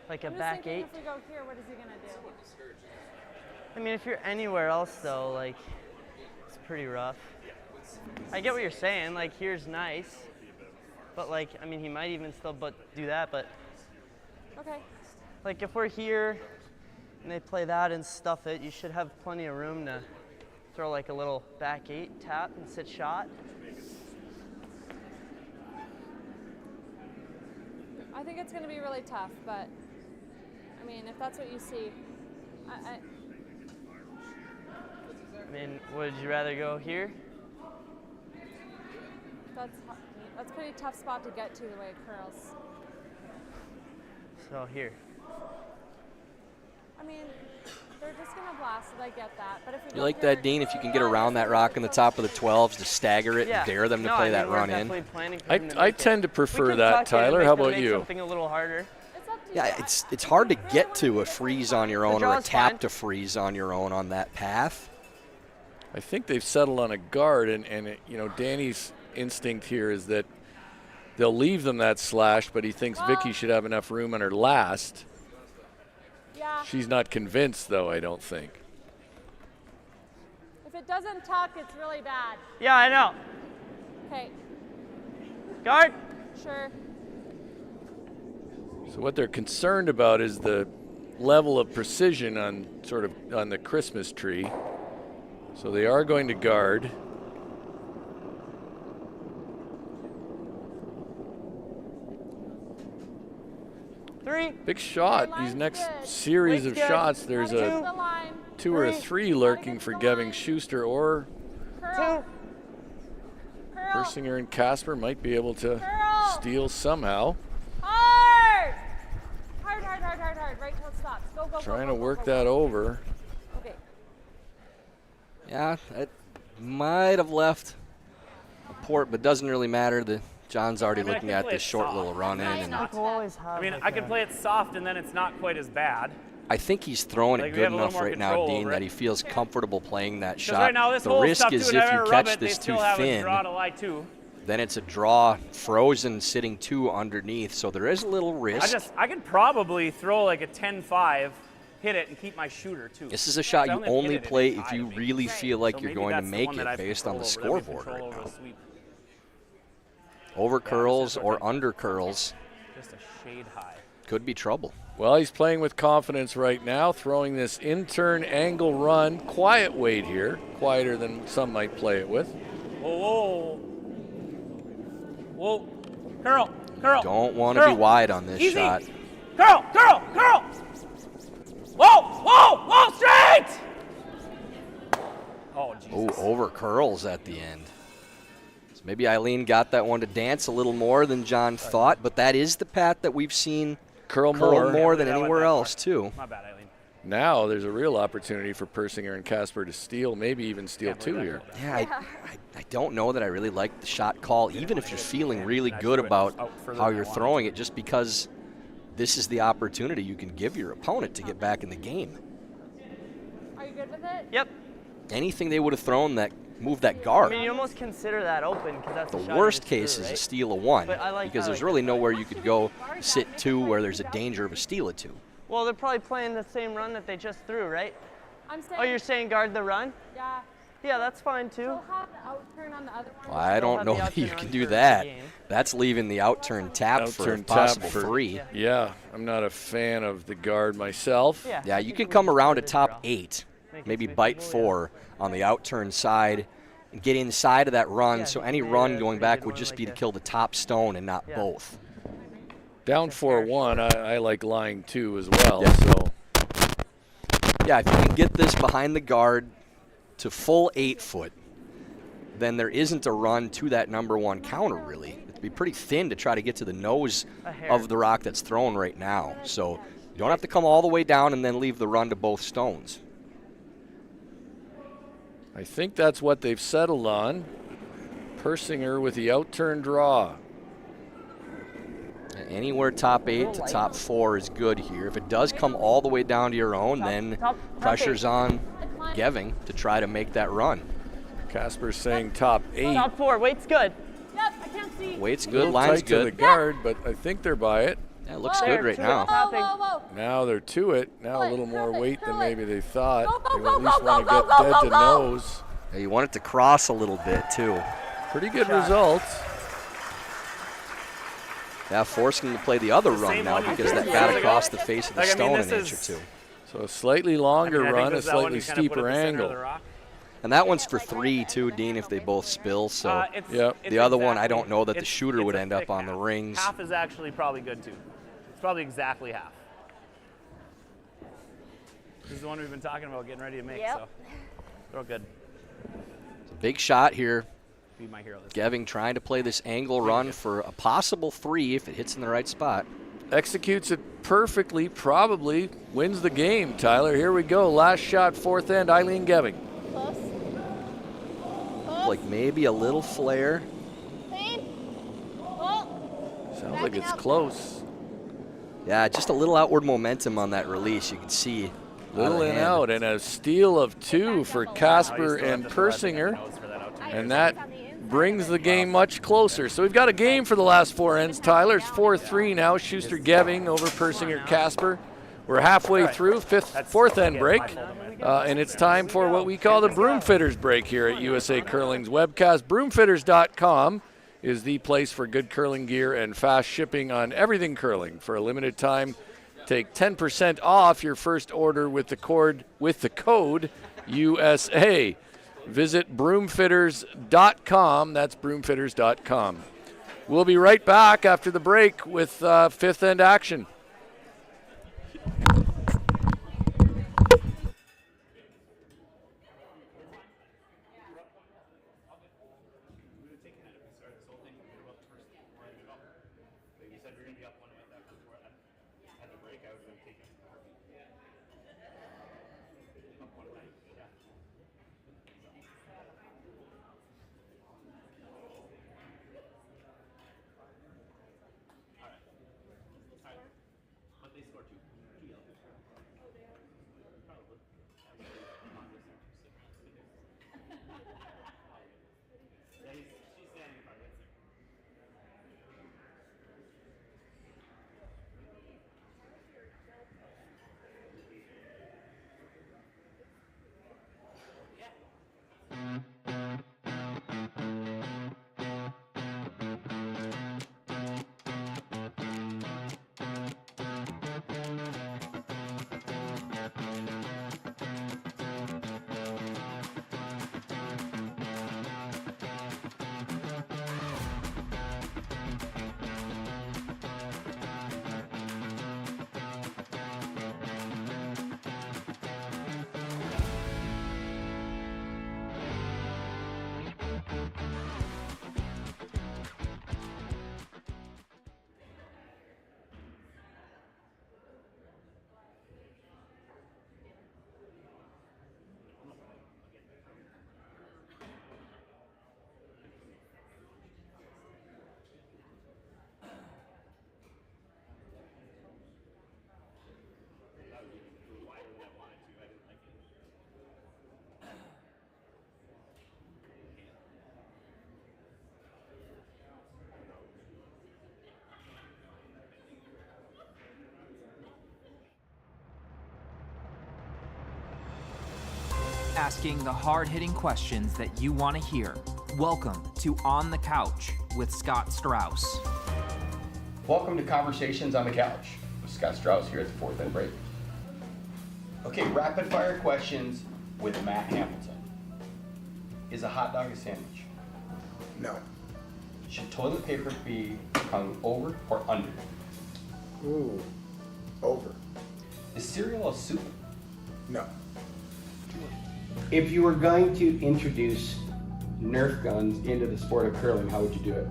like a I'm just back thinking 8. if we go here, what is he gonna do? I mean, if you're anywhere else though, like it's pretty rough. I get what you're saying. Like here's nice, but like I mean, he might even still do that. But Okay. like if we're here and they play that and stuff it, you should have plenty of room to throw like a little back 8 tap and sit shot. I think it's gonna be really tough, but I mean, if that's what you see, I I mean, would you rather go here? that's a pretty tough spot to get to the way it curls. So here. I mean, they're just gonna blast it. I get that, but if we You go like here, that, Dean? If you can get around that rock in the top of the 12s to stagger it Yeah. and dare them to No, play I that mean, we're run in. definitely planning for I, him to I make it. tend to We prefer can that, tuck it and Tyler. make How them about make you? Something a little harder. it's up to Yeah, you. it's hard to get to a freeze on your own or a draw's tap fine. to freeze on your own on that path. I think they've settled on a guard, and Danny's instinct here is that they'll leave them that slash, but he thinks Vicky should have enough room on her last. Yeah. She's not convinced, though, I don't think. If it doesn't tuck, it's really bad. Yeah, I know. Okay, Guard. sure. So what they're concerned about is the level of precision on on the Christmas tree. So they are going to guard. Three. Big shot. Line's These next good. series Wait's of good. shots, there's Gotta get to a the line. 2 or a 3 lurking for Geving, Shuster, or Curl. Curl. Persinger and Casper might be able to Curl. steal somehow. Hard. Hard, hard, hard, hard, hard. Right till it stops. Go, go, go. Trying go, to go, work go, that go. over. Okay. Yeah, it might have left a port, but doesn't really matter. John's already I mean, I looking can at play this it short soft. little run in, and We'll always have. I mean, like I can a- play it soft, and then it's not quite as bad. I think he's throwing Like, it we good have a little enough more right now, control Dean, over that it. he feels comfortable playing that Because shot. right now, this The whole risk stuff is too, if and I you rub catch it, they this too still have a thin, draw to lie too. then it's a draw frozen sitting 2 underneath, so there is a little risk. I could probably throw like a 10-5, hit it, and keep my shooter too. This is a shot I you only only hit it play in if five, you maybe. really feel like So you're maybe going to that's the make one that I it have based on the control over, that we have scoreboard right control over now. the sweep. Over curls just or like- under curls Just a shade high. could be trouble. Well, he's playing with confidence right now, throwing this in-turn angle run. Quiet weight here, quieter than some might play it with. Whoa, whoa. Whoa. Curl, curl. Don't want to be curl. wide on this Easy. shot. Curl, curl, curl. Whoa, whoa, whoa, straight. Oh, Jesus. Oh, over curls at the end. So maybe Aileen got that one to dance a little more than John thought, but that is the path that we've seen Curl more more. than That went anywhere that else, far. too. My bad, Aileen. Now there's a real opportunity for Persinger and Casper to steal, maybe even steal Can't 2 believe here. that. Yeah, I don't know that I really like the shot call, even if you're feeling really I good threw it about out further how than I you're wanted throwing to. it, just because this is the opportunity you can give your opponent to get back in the game. Are you good with it? Yep. Anything they would have thrown that moved that I guard. mean, you almost consider that open because that's The a shot you worst just case threw, is a right? steal of 1, But I because there's like really that. nowhere you could go sit 2 where there's a danger of a steal of 2. Well, they're probably playing the same run that they just threw, right? I'm saying. Oh, you're saying guard the run? Yeah. Yeah, that's fine too. So have the out turn on the other one. Well, I don't have know the that you outturn can on do for that. the game. That's leaving the outturn tap for a Outturn tap possible for- 3. Yeah, I'm not a fan of the guard myself. Yeah. Yeah, I you think could we come just around let a it top draw. 8, Make it maybe sweepable, bite yeah. 4 on the outturn side, and get inside of that run, Yeah, so he any made run a going pretty back good would one just like be to this. kill the top stone and not Yeah. both. Down That's a fair 4-1, I like lying 2 as well. Yeah. So Yeah, if you can get this behind the guard to full 8 foot, then there isn't a run to that number 1 counter, really. It'd be pretty thin to try to get to the nose A hair. of the rock that's thrown right now. So you don't have to come all the way down and then leave the run to both stones. I think that's what they've settled on. Persinger with the outturn draw. Anywhere top 8 to top 4 is good here. If it does come all the way down to your own, then top pressure's on Geving to try to make that run. Casper's saying top 8. Top 4, weight's good. Yep, I can't see. Weight's A good, little line's tight to the good. guard, but I think they're by it. Yeah, it looks Whoa. good right now. Whoa, whoa, whoa. Now they're to it. Now a Curl it, little more curl it, weight than curl it. maybe they thought. Go, go, They go, at least go, want to go, get go, dead go, to go. nose. Yeah, you want it to cross a little bit, too. Pretty good results. Yeah, forcing him to play the other The run same now one you because threw that two got years across ago? the face of the Like, I mean, stone this an inch or is- 2. So a slightly longer I mean, I think run, a this is that one slightly you kinda put steeper at the center of the angle. rock. And that one's for 3, too, Dean, if they both spill. So It's- Yep. it's the other one, I exactly- don't know that the it's- shooter it's would a end up thick on the half. rings. Half is actually probably good too. It's probably exactly half. This is the one we've been talking about getting ready to make. Yep. So throw good. Big shot here. Be my hero this Geving trying to play this angle run for a possible 3 if it hits in the right spot. Executes it perfectly, probably wins the game, Tyler. Here we go. Last shot, 4th end, Aileen Geving. Close. Close. Like maybe a little flare. Clean. Pull. Sounds like it's close. Yeah, just a little outward momentum on that release. You can see. Little out of in hand. out, and a steal of 2 for Oh, Casper and Persinger. And that brings the game much closer. So we've got a game for the last 4 ends. Tyler, it's 4-3 now. Shuster Geving over Persinger Casper. We're halfway All right. through fourth end break, and it's time for what we call the Broom Fitters break here at USA Curling's webcast. Broomfitters.com is the place for good curling gear and fast shipping on everything curling. For a limited time, take 10% off your first order with the code USA. Visit broomfitters.com. That's broomfitters.com. We'll be right back after the break with fifth end action. Asking the hard-hitting questions that you want to hear. Welcome to On the Couch with Scott Strauss. Welcome to Conversations on the Couch with Scott Strauss here at the fourth end break. Okay, rapid fire questions with Matt Hamilton. Is a hot dog a sandwich? No. Should toilet paper be hung over or under? Ooh, over. Is cereal a soup? No. If you were going to introduce Nerf guns into the sport of curling, how would you do it?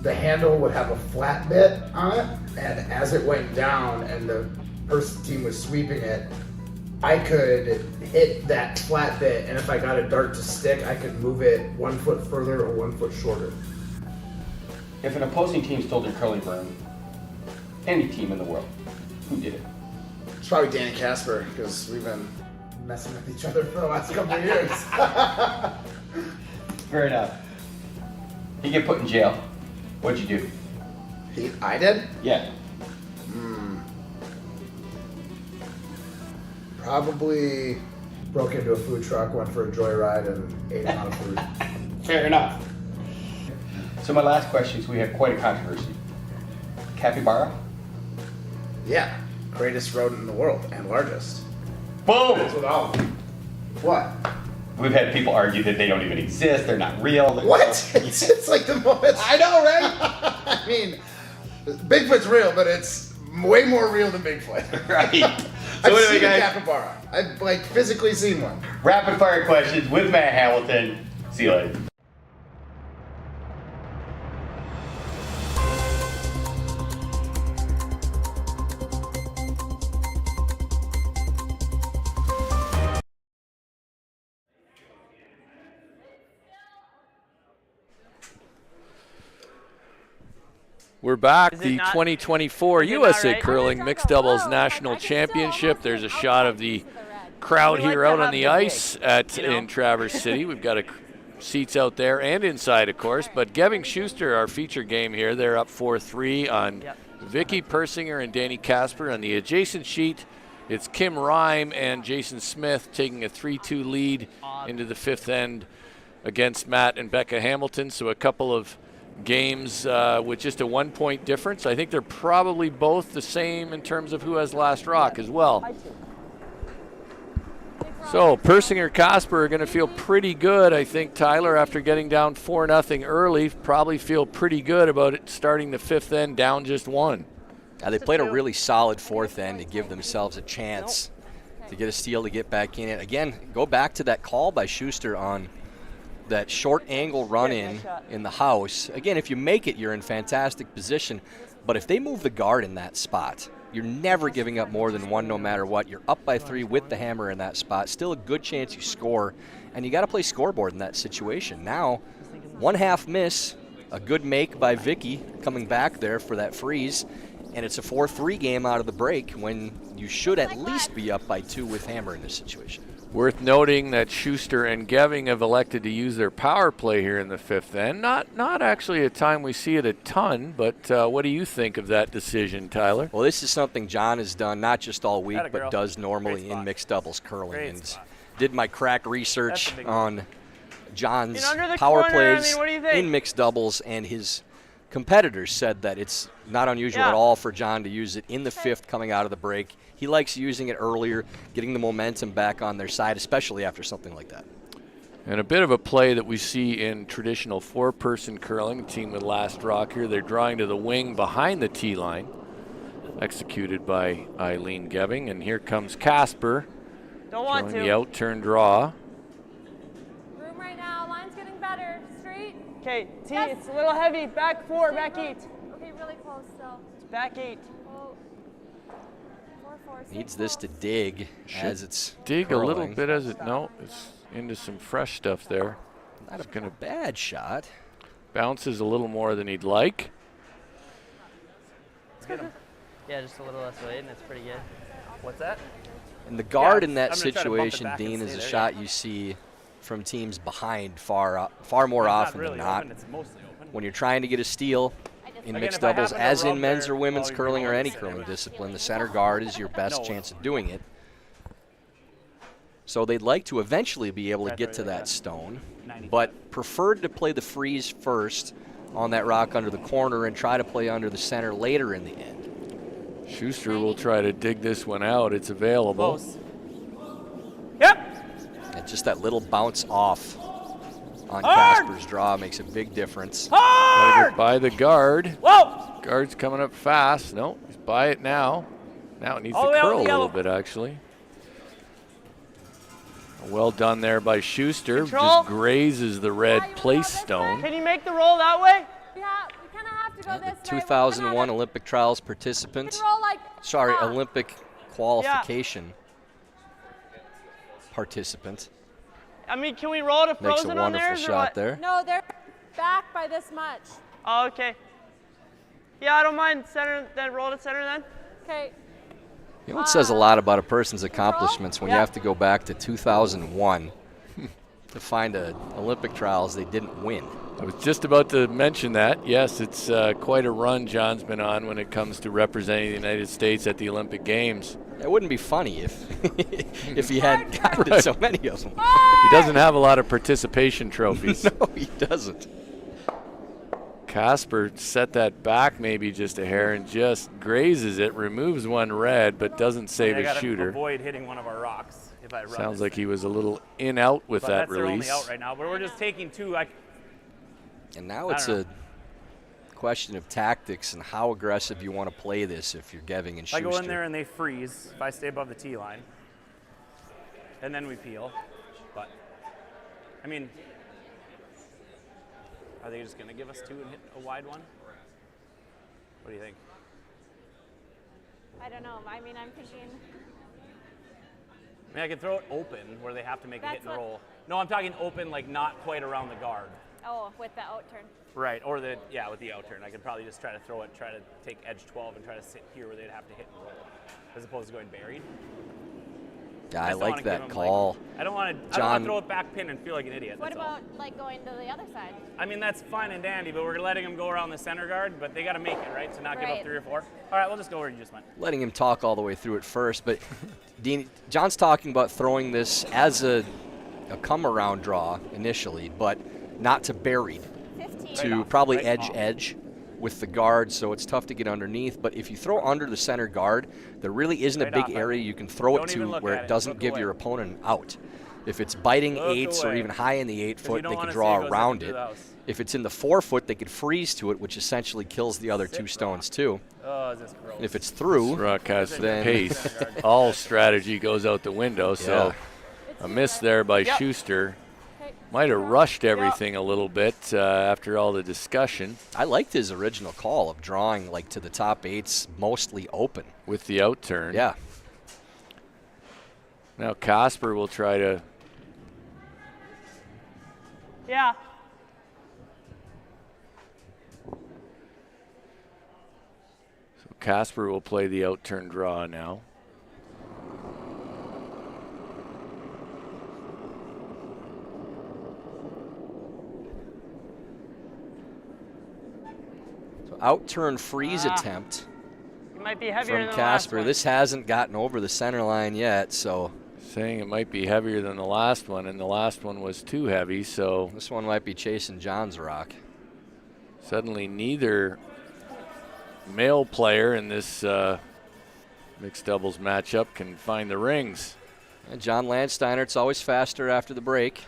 The handle would have a flat bit on it, and as it went down and the team was sweeping it, I could hit that flat bit, and if I got a dart to stick, I could move it 1 foot further or 1 foot shorter. If an opposing team stole your curling broom, any team in the world, who did it? It's probably Dan and Casper, because we've been messing with each other for the last couple of years. Fair enough. You get put in jail. What'd you do? I did? Yeah. Probably broke into a food truck, went for a joyride, and ate a lot of food. Fair enough. So my last question is, we have quite a controversy. Capybara? Yeah, greatest rodent in the world and largest. Boom! That's with all of them. What? We've had people argue that they don't even exist, they're not real. What? It's like the most. I know, right? I mean, Bigfoot's real, but it's way more real than Bigfoot. Right. I've So seen a guys? capybara. I've physically seen one. Rapid fire questions with Matt Hamilton. See you later. We're back, Is it the not- 2024 is it not USA right? Curling Mixed Doubles National Championship. There's a shot of the crowd We like here to out on have the the ice big, in Traverse City. We've got seats out there and inside, of course. But Geving Shuster, our feature game here, they're up 4-3 on Vicky Persinger and Danny Casper. On the adjacent sheet, it's Kim Rhyme and Jason Smith taking a 3-2 lead into the 5th end against Matt and Becca Hamilton. So a couple of games with just a 1-point difference. I think they're probably both the same in terms of who has last rock as well. So Persinger Casper are going to feel pretty good, I think, Tyler, after getting down 4-0 early. Probably feel pretty good about it starting the 5th end down just 1. They played a really solid 4th end to give themselves a chance to get a steal, to get back in it. Again, go back to that call by Shuster on that short angle run in the house. Again, if you make it, you're in fantastic position. But if they move the guard in that spot, you're never giving up more than 1 no matter what. You're up by 3 with the hammer in that spot. Still a good chance you score. And you got to play scoreboard in that situation. Now, 1/2 miss, a good make by Vicky coming back there for that freeze. And it's a 4-3 game out of the break when you should at least be up by 2 with hammer in this situation. Worth noting that Shuster and Geving have elected to use their power play here in the 5th end. Not actually a time we see it a ton, but what do you think of that decision, Tyler? Well, this is something John has done not just all week, but does normally in mixed doubles curling. And did my crack research on John's power plays in mixed doubles, and his competitors said that it's not unusual at all for John to use it in the 5th coming out of the break. He likes using it earlier, getting the momentum back on their side, especially after something like that. And a bit of a play that we see in traditional 4-person curling, a team with last rock here. They're drawing to the wing behind the tee line, executed by Aileen Geving. And here comes Casper, showing the out-turn draw. Room right now. Line's getting better. Straight. Okay, T, it's a little heavy. Back 4, back 8. Okay, really close still. It's back 8. Oh. 4, Needs this to dig as it's dig curling. a little bit as it, no, it's into some fresh stuff there. Not a bad shot. Bounces a little more than he'd like. Yeah, just a little less weight, and that's pretty good. What's that? And the guard in that situation, Dean, is a shot you see from teams behind far more often than not. When you're trying to get a steal in mixed doubles, as in men's or women's curling or any curling discipline, the center guard is your best chance of doing it. So they'd like to eventually be able to get to that stone, but preferred to play the freeze first on that rock under the corner and try to play under the center later in the end. Shuster will try to dig this one out. It's available. Close. Yep. And just that little bounce off on Casper's draw makes a big difference. Gotta get by the guard. Whoa! Guard's coming up fast. No, he's by it now. Now it needs to curl a little bit, actually. Well done there by Shuster. Control. Just grazes the red place stone. Can you make the roll that way? Yeah, we kind of have to go this The way. 2001 Olympic Trials participant. Roll like Olympic qualification participant. I mean, can we roll to Makes frozen a on wonderful theirs or shot what? there. No, they're back by this much. Oh, okay. Yeah, I don't mind center. Then roll to center then. Okay. You know, it says a lot about a person's accomplishments when you have to go back to 2001 to find a Olympic trials they didn't win. I was just about to mention that. Yes, it's quite a run John's been on when it comes to representing the United States at the Olympic Games. It wouldn't be funny if if he hadn't gotten so many of them. He doesn't have a lot of participation trophies. No, he doesn't. Casper set that back maybe just a hair and just grazes it, removes one red, but doesn't save a shooter. Avoid hitting one of our rocks if I run. Sounds like he was a little in-out with but that that's release. They're only out right now, but we're just taking 2. And now it's a question of tactics and how aggressive you want to play this if you're Geving and If Shuster. I go in there and they freeze, if I stay above the tee line, and then we peel. But, I mean, are they just going to give us 2 and hit a wide one? What do you think? I don't know. I mean, I'm thinking. I mean, I could throw it open where they have to make a hit and roll. No, I'm talking open, like not quite around the guard. Oh, with the out turn. Right, or with the out turn. I could probably just try to throw it, try to take edge 12 and try to sit here where they'd have to hit and roll, as opposed to going buried. Yeah, I just don't like wanna give that him, call. I don't want to John- throw it back pin and feel like an idiot. What that's all. about like going to the other side? I mean, that's fine and dandy, but we're letting him go around the center guard, but they got to make it, right? To not give up Right. 3 or 4. All right, we'll just go where you just went. Letting him talk all the way through it first, but Dean, John's talking about throwing this as a come-around draw initially, but not to buried, 15. to off, probably right off. edge with the guard, so it's tough to get underneath. But if you throw under the center guard, there really isn't Right a big off, area you can throw it Don't to even look where at it it. doesn't Look give away. your opponent an out. If it's biting Look 8s or away. even high in the 8 'Cause foot, you don't they wanna can see draw it goes up around into it. the house. If it's in the 4 foot, they could freeze to it, which essentially kills the other 2 Sit stones rock. too. Oh, is this gross? If it's through, Rock has some Then- pace. All strategy goes out the window, so a miss there by Yep. Schuster. Might have rushed everything a little bit after all the discussion I liked his original call of drawing like to the top 8s mostly open. with the out turn. Yeah. Now Casper will try to. Yeah. So Casper will play the out turn draw now. So out turn freeze attempt It might be heavier from than Casper. the last one. This hasn't gotten over the center line yet, so Saying it might be heavier than the last one, and the last one was too heavy, so this one might be chasing John's rock. suddenly neither male player in this mixed doubles matchup can find the rings. And John Landsteiner, it's always faster after the break.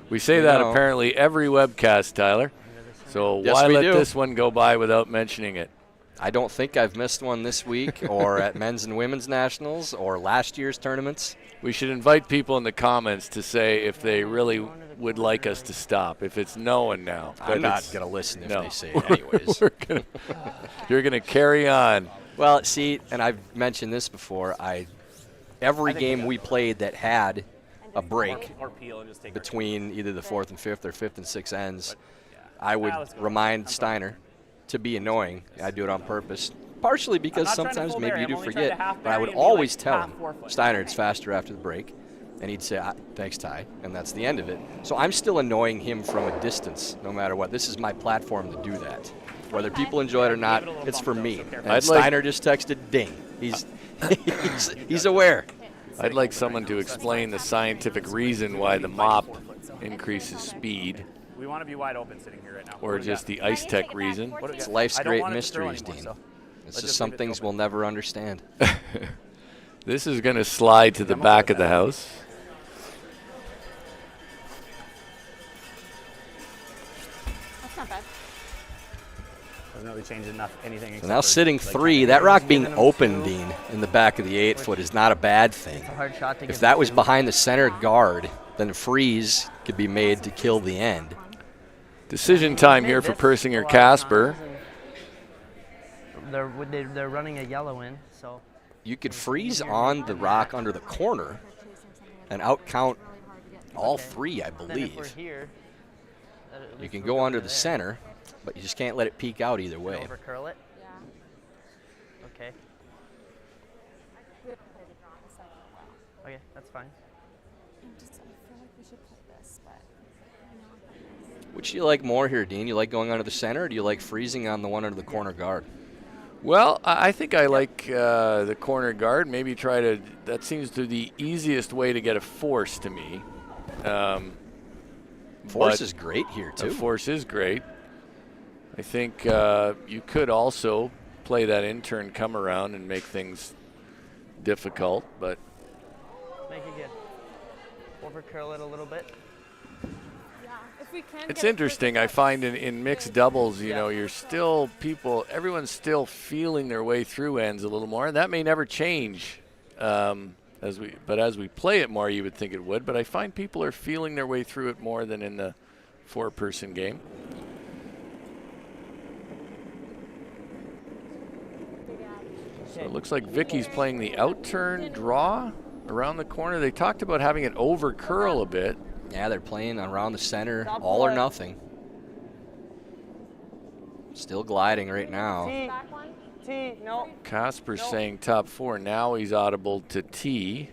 We say You that know. apparently every webcast, Tyler. So Yes, why we let do. this one go by without mentioning it? I don't think I've missed one this week or at men's and women's nationals or last year's tournaments. We should invite people in the comments to say if they really would like us to stop. If it's no and now. But I'm not it's- going to listen if no. they say it anyways. You're going to carry on. Well, see, and I've mentioned this before, every game we played that had a break Or peel and just take our between either the 4th and 5th or 5th and 6th ends, yeah. I would Let's go. remind Steiner to be annoying. I do it on purpose. Partially because not trying to sometimes full maybe bury, you I'm do only trying to forget, half but I bury would and be always like tell half him, 4 foot. Steiner, it's faster after the break. And he'd say, thanks, Ty, and that's the end of it. So I'm still annoying him from a distance, no matter what. This is my platform to do that. Whether people enjoy it or not, Give it a little it's bump for though, me. so careful. And I'd like- Steiner just texted ding. He's he's aware. I'd like someone to explain the scientific reason why the mop increases speed, We want to be wide open sitting here right now. or What do we just got? the ice tech reason. What do we It's got? life's I don't great want it to throw mysteries, anymore, Dean. so It's let's just just some leave it things open. we'll never understand. This is going to slide to the back of the house. That's not bad. Doesn't really change enough anything. So except now for, sitting like, 3, that rock being Giving him open, 2. Dean, in the back of the 8 foot is not a bad thing. It's a hard shot to If give that him was 2. behind the center guard, then a freeze could be made to kill the end. Decision time here for Persinger Casper. They're running a yellow in, so You could freeze on the rock under the corner and outcount all 3, I then if we're believe. here, at You least can we're go gonna under be the there. center, but you just can't let it peek out either And way. over curl it. Yeah. Okay. We have to play the draw in a second. Well, Okay, that's fine. I feel like we should play this, but I know I'm not Which do you like more here, Dean? You like going under the center, or do you like freezing on the one under the corner guard? Well, I think I like the corner guard. Maybe try to. That seems to be the easiest way to get a force to me. Force but is great here, the too. force is great. I think you could also play that in-turn come around and make things difficult, but Make it good. Over curl it a little bit. Yeah, if we can. it's get a interesting. I find in mixed doubles, you know, you're still everyone's still feeling their way through ends a little more, and that may never change. As we play it more, you would think it would. But I find people are feeling their way through it more than in the 4-person game. So it looks like Vicky's playing the out-turn draw around the corner. They talked about having it over curl a bit. Yeah, they're playing around the center, all or nothing. Still gliding right now. T, back one. T, no. Casper's saying top 4. Now he's audible to T.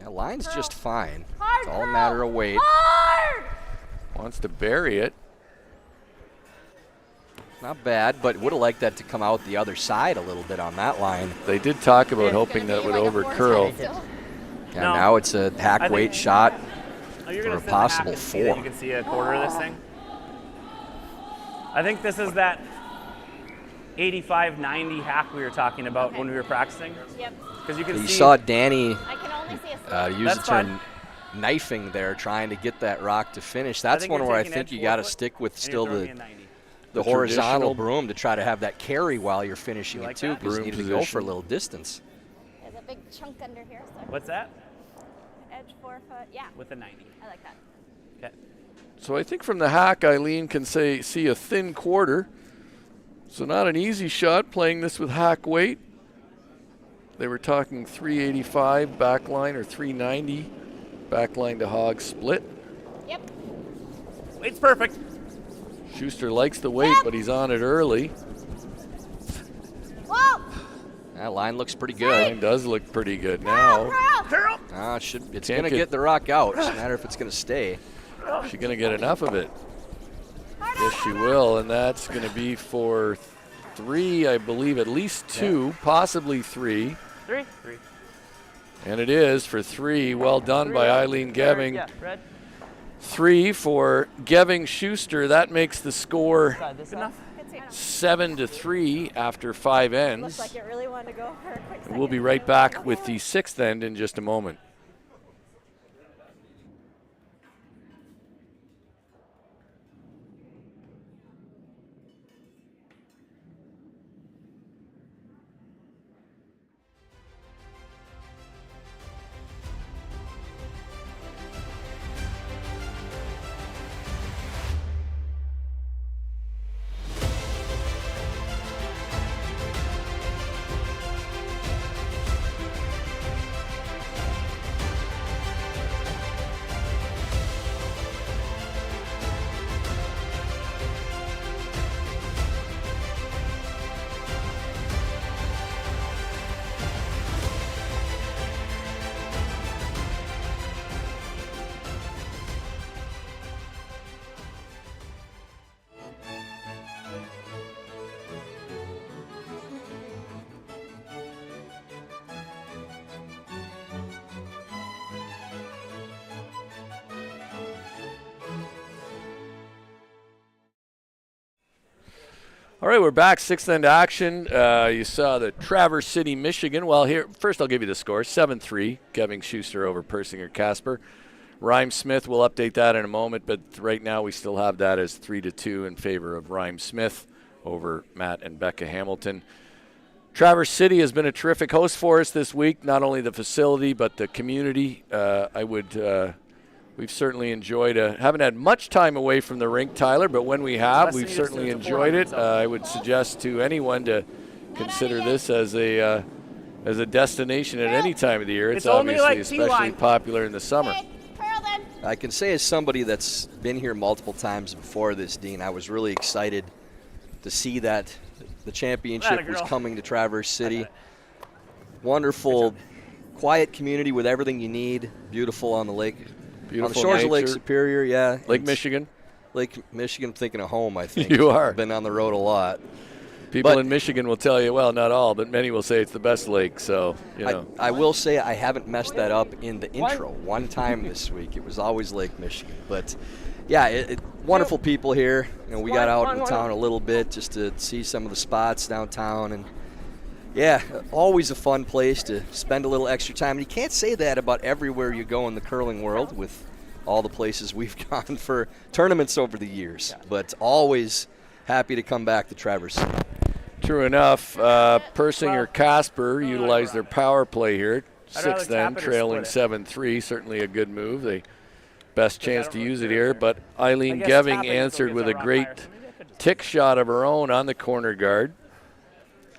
That line's just fine. Hard It's all a curl. matter of weight. Hard! Wants to bury it. Not bad, but would have liked that to come out the other side a little bit on that line. They did talk about It's hoping gonna that be would like a over four curl. side still. And No. now it's a hack I weight think- shot. Oh, you're For gonna a sit in the hack possible and see that 4. You can see a quarter of this thing. I think this is that 85-90 hack we were talking about when we were practicing. Yep. Because you can You see. saw Danny I can only see a use the That's term knifing there, trying to get that rock to finish. That's think one you're where I taking think edge you got to 4 foot, stick with and you're still throwing the me a 90. the The horizontal traditional broom to try to have that carry while you're finishing You it like too, that? because you Broom need to go for a position. little distance. There's a big chunk under here. So What's that? edge 4 foot. Yeah. With a 90. I like that. Okay. So I think from the hack, Aileen can see a thin quarter. So not an easy shot playing this with hack weight. They were talking 385 backline or 390 backline to hog split. Yep. Weight's perfect. Schuster likes the weight, but he's on it early. Whoa! That line looks pretty Line good. does look pretty good now. Curl. It's Can't going to get- get the rock out. It's a matter if it's going to stay. Is she going to get enough of it? Yes, she will, and that's going to be for 3, I believe, at least 2, possibly 3. 3. And it is for 3. Well done by Aileen Geving. Yeah, red. 3 for Geving Schuster. That makes the score Side, this side. Good see. 7-3 after 5 Looks ends. like it really wanted to go for a quick second. We'll be right back with the 6th end in just a moment. All right, we're back. 6th end action. You saw the Traverse City, Michigan. Well, here, first I'll give you the score. 7-3, Geving Schuster over Persinger Casper. Rhyme Smith, we'll update that in a moment, but right now we still have that as 3-2 in favor of Rhyme Smith over Matt and Becca Hamilton. Traverse City has been a terrific host for us this week, not only the facility but the community. We've certainly enjoyed haven't had much time away from the rink, Tyler, but when we have, we've certainly enjoyed it. I would suggest to anyone to consider this as a destination at any time of the year. It's only obviously like especially T-line. popular in the summer. Okay, curl then. I can say as somebody that's been here multiple times before this, Dean, I was really excited to see that the championship Atta was girl. coming to Traverse City. Wonderful, quiet community with everything you need. Beautiful on the lake. Beautiful on the shores of Lake nature. Superior, yeah. Lake It's- Michigan. Lake Michigan, I'm thinking of home, I think. You are. Been on the road a lot. People But- in Michigan will tell you, well, not all, but many will say it's the best lake. So, you know. I will say I haven't messed that up in the intro one time this week. It was always Lake Michigan. But, yeah, wonderful people here. You know, we got out in the town a little bit just to see some of the spots downtown. And, yeah, always a fun place to spend a little extra time. And you can't say that about everywhere you go in the curling world with all the places we've gone for tournaments over the years. But always happy to come back to Traverse City. True enough. Persinger Casper utilized their power play here. I'd rather 6th tap end, it or trailing split 7-3. Certainly a good move. The best chance don't to really use it care here. here. But Aileen I guess Geving tapping is what answered gets with that a rock great higher, so maybe I could just tick shot of her own on the corner guard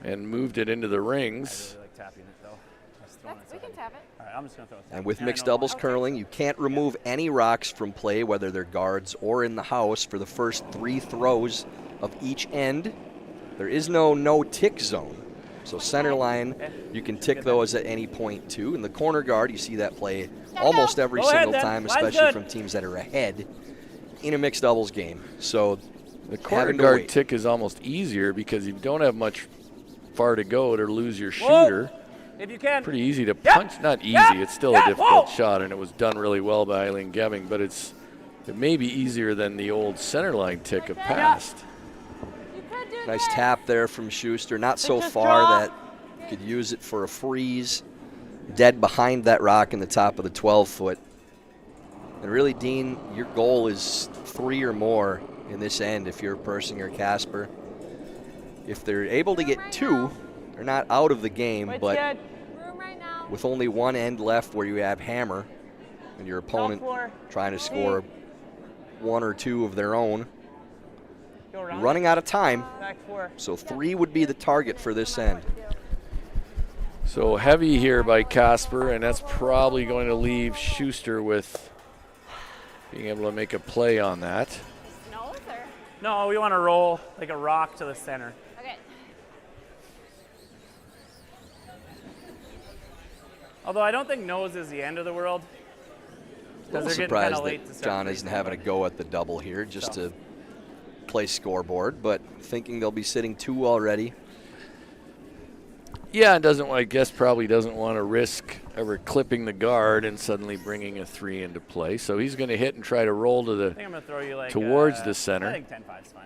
and moved it into the rings. really like tapping it though. Just throwing it We can tap it. All right, I'm just gonna throw it. And with I mixed know doubles why. curling, you can't remove any rocks from play, whether they're guards or in the house, for the first 3 throws of each end. There is no tick zone. So center line, you can tick those at any point too. In the corner guard, you see that play almost every single time, especially from teams that are ahead in a mixed doubles game. So the corner guard tick is almost easier because you don't have much far to go to lose your shooter. If you can. Pretty easy to punch. Not easy. It's still a difficult shot, and it was done really well by Aileen Geving, but it may be easier than the old center line tick of past. Nice tap there from Shuster. Not so far that you could use it for a freeze. Dead behind that rock in the top of the 12-foot. And really, Dean, your goal is 3 or more in this end if you're Persinger or Casper. If they're able to get 2, they're not out of the game, but with only one end left where you have hammer and your opponent trying to score 1 or 2 of their own, running out of time, so 3 would be the target for this end. So heavy here by Casper, and that's probably going to leave Shuster with being able to make a play on that. No, we want to roll like a rock to the center. Okay. Although I don't think nose is the end of the world. A little surprised that John isn't having a go at the double here just to play scoreboard, but thinking they'll be sitting 2 already. Yeah, and I guess probably doesn't want to risk ever clipping the guard and suddenly bringing a 3 into play. So he's going to hit and try to roll to the I think I'm going to throw you like towards the center. I think 10-5 is fine.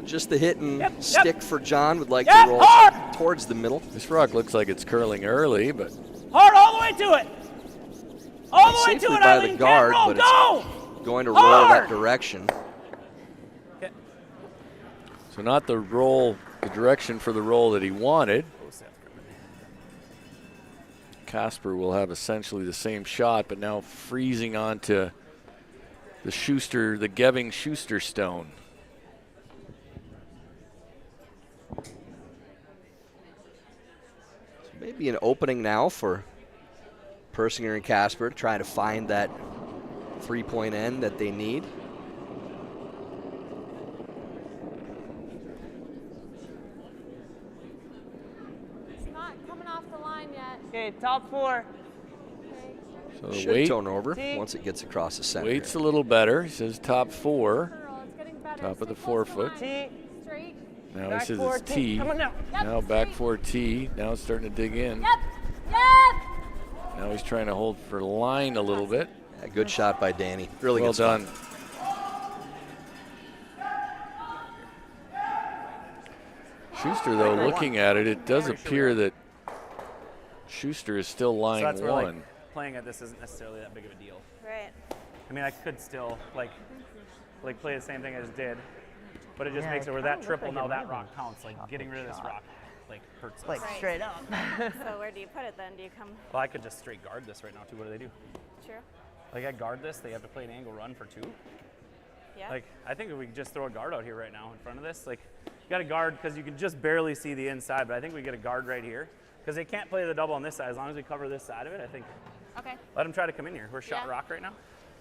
Just the hit and stick for John. Would like to roll towards the middle. This rock looks like it's curling early, but hard all the way to it. All the way to it, by Aileen. the guard, Roll, but go! it's going to roll that direction. Okay. So not the roll, the direction for the roll that he wanted. Casper will have essentially the same shot, but now freezing onto the Shuster, the Geving Shuster stone. Maybe an opening now for Persinger and Casper, trying to find that 3-point end that they need. It's not coming off the line yet. Okay, top 4. So the Should weight turn over once it gets across the center. Weight's a little better. He says top 4. It's getting better. Top of the Stay close 4-foot. to line. Straight. Now Back he says 4 it's T. T. Come on now. Now back 4 T. Now it's starting to dig in. Yep. Yep. Now he's trying to hold for line a little bit. A good shot by Danny. Really well good spot. done. Shuster, though, looking at it, it does appear that Shuster is still line So that's where, 1. like, playing at this isn't necessarily that big of a deal. Right. I mean, I could still like play the same thing I just did, but it just makes it where that triple now that rock counts. Like getting rid of this rock like hurts us. Like straight up. So where do you put it then? Do you come? Well, I could just straight guard this right now too. What do they do? True. Like I guard this, they have to play an angle run for 2. Yeah. Like I think if we could just throw a guard out here right now in front of this, like you got a guard because you can just barely see the inside, but I think we get a guard right here because they can't play the double on this side as long as we cover this side of it. I think. Okay. Let them try to come in here. We're shot rock right now.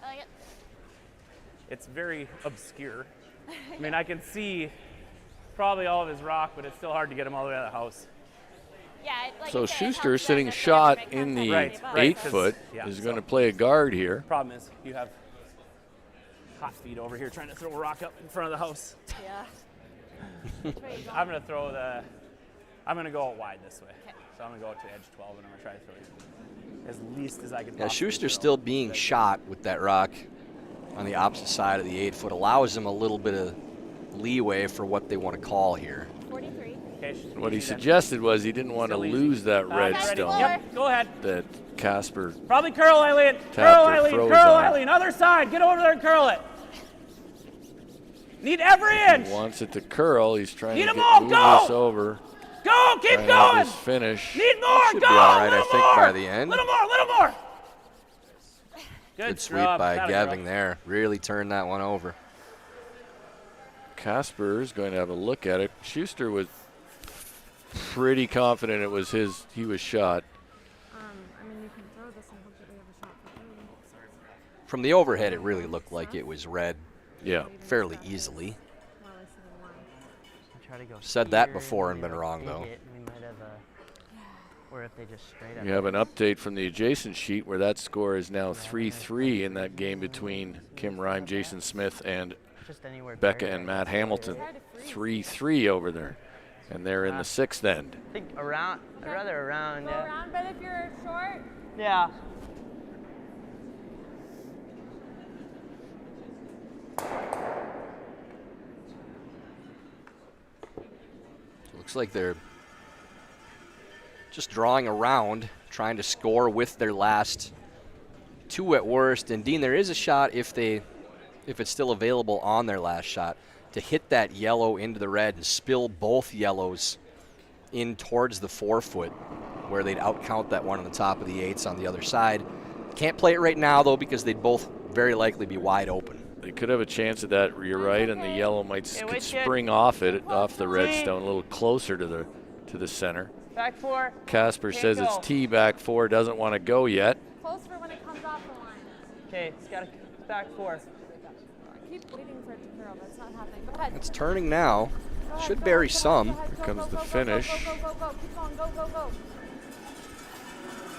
I like it. It's very obscure. I mean, I can see probably all of his rock, but it's still hard to get him all the way out of the house. Yeah. Like So you said, it Schuster helps sitting them if they shot have to in make the contact with 8-foot Yeah, is so- going to play a guard here. Problem is, you have hot feet over here trying to throw a rock up in front of the house. Yeah. I'm going to throw I'm going to go out wide this way. So I'm going to go out to edge 12 and I'm going to try to throw it as least as I can Yeah, possibly Schuster's throw. still being shot with that rock on the opposite side of the 8-foot. Allows him a little bit of leeway for what they want to call here. 43. Okay, What he easy then. suggested was he didn't want to Still easy. lose that Get red ready. stone Yep, go ahead. that Casper. Probably curl, Aileen. Tapped Curl, or Aileen. froze Curl, on. Aileen. Other side. Get over there and curl it. Need every inch. Wants it to curl. He's trying Need to them all. move Go. this over. Go. Keep Trying to have going. this finish. Need more. Should go. be all right, I little think, more. by the end. Little more. Little more. Good sweep scrub. by That'll Geving go. there. Really turned that one over. Casper is going to have a look at it. Schuster was pretty confident it was his. He was shot. I mean, you can throw this and hope that we have a shot for 3. from the overhead, it really looked like it was red Yeah. fairly easily. Try to go Said that here, before and they been like wrong, take though. it, and we might have or if they just straight up. You have an update from the adjacent sheet where that score is now 3-3 in that game between Kim Rhyme, Jason Smith, and Just anywhere Becca buried, and I Matt guess. Hamilton. 3-3 over there. And they're in the sixth end. I think around. I'd rather around. Go Yeah. around, but if you're short, Yeah. Looks like they're just drawing around, trying to score with their last two at worst. And Dean, there is a shot if it's still available on their last shot to hit that yellow into the red and spill both yellows in towards the 4-foot, where they'd outcount that one on the top of the 8s on the other side. Can't play it right now though, because they'd both very likely be wide open. They could have a chance at that. You're right, and the yellow might could spring off the redstone a little closer to the center. Back 4. Casper Can't says go. it's T back 4, doesn't want to go yet. close for when it comes off the line. Okay, it's got to back 4. Keep waiting for it to curl, but it's not happening. Go ahead. It's turning now. Go ahead, Should go bury ahead, some. go ahead, Here go, comes go, the go, go, finish. Go, go, go, go. Keep going, go, go, go.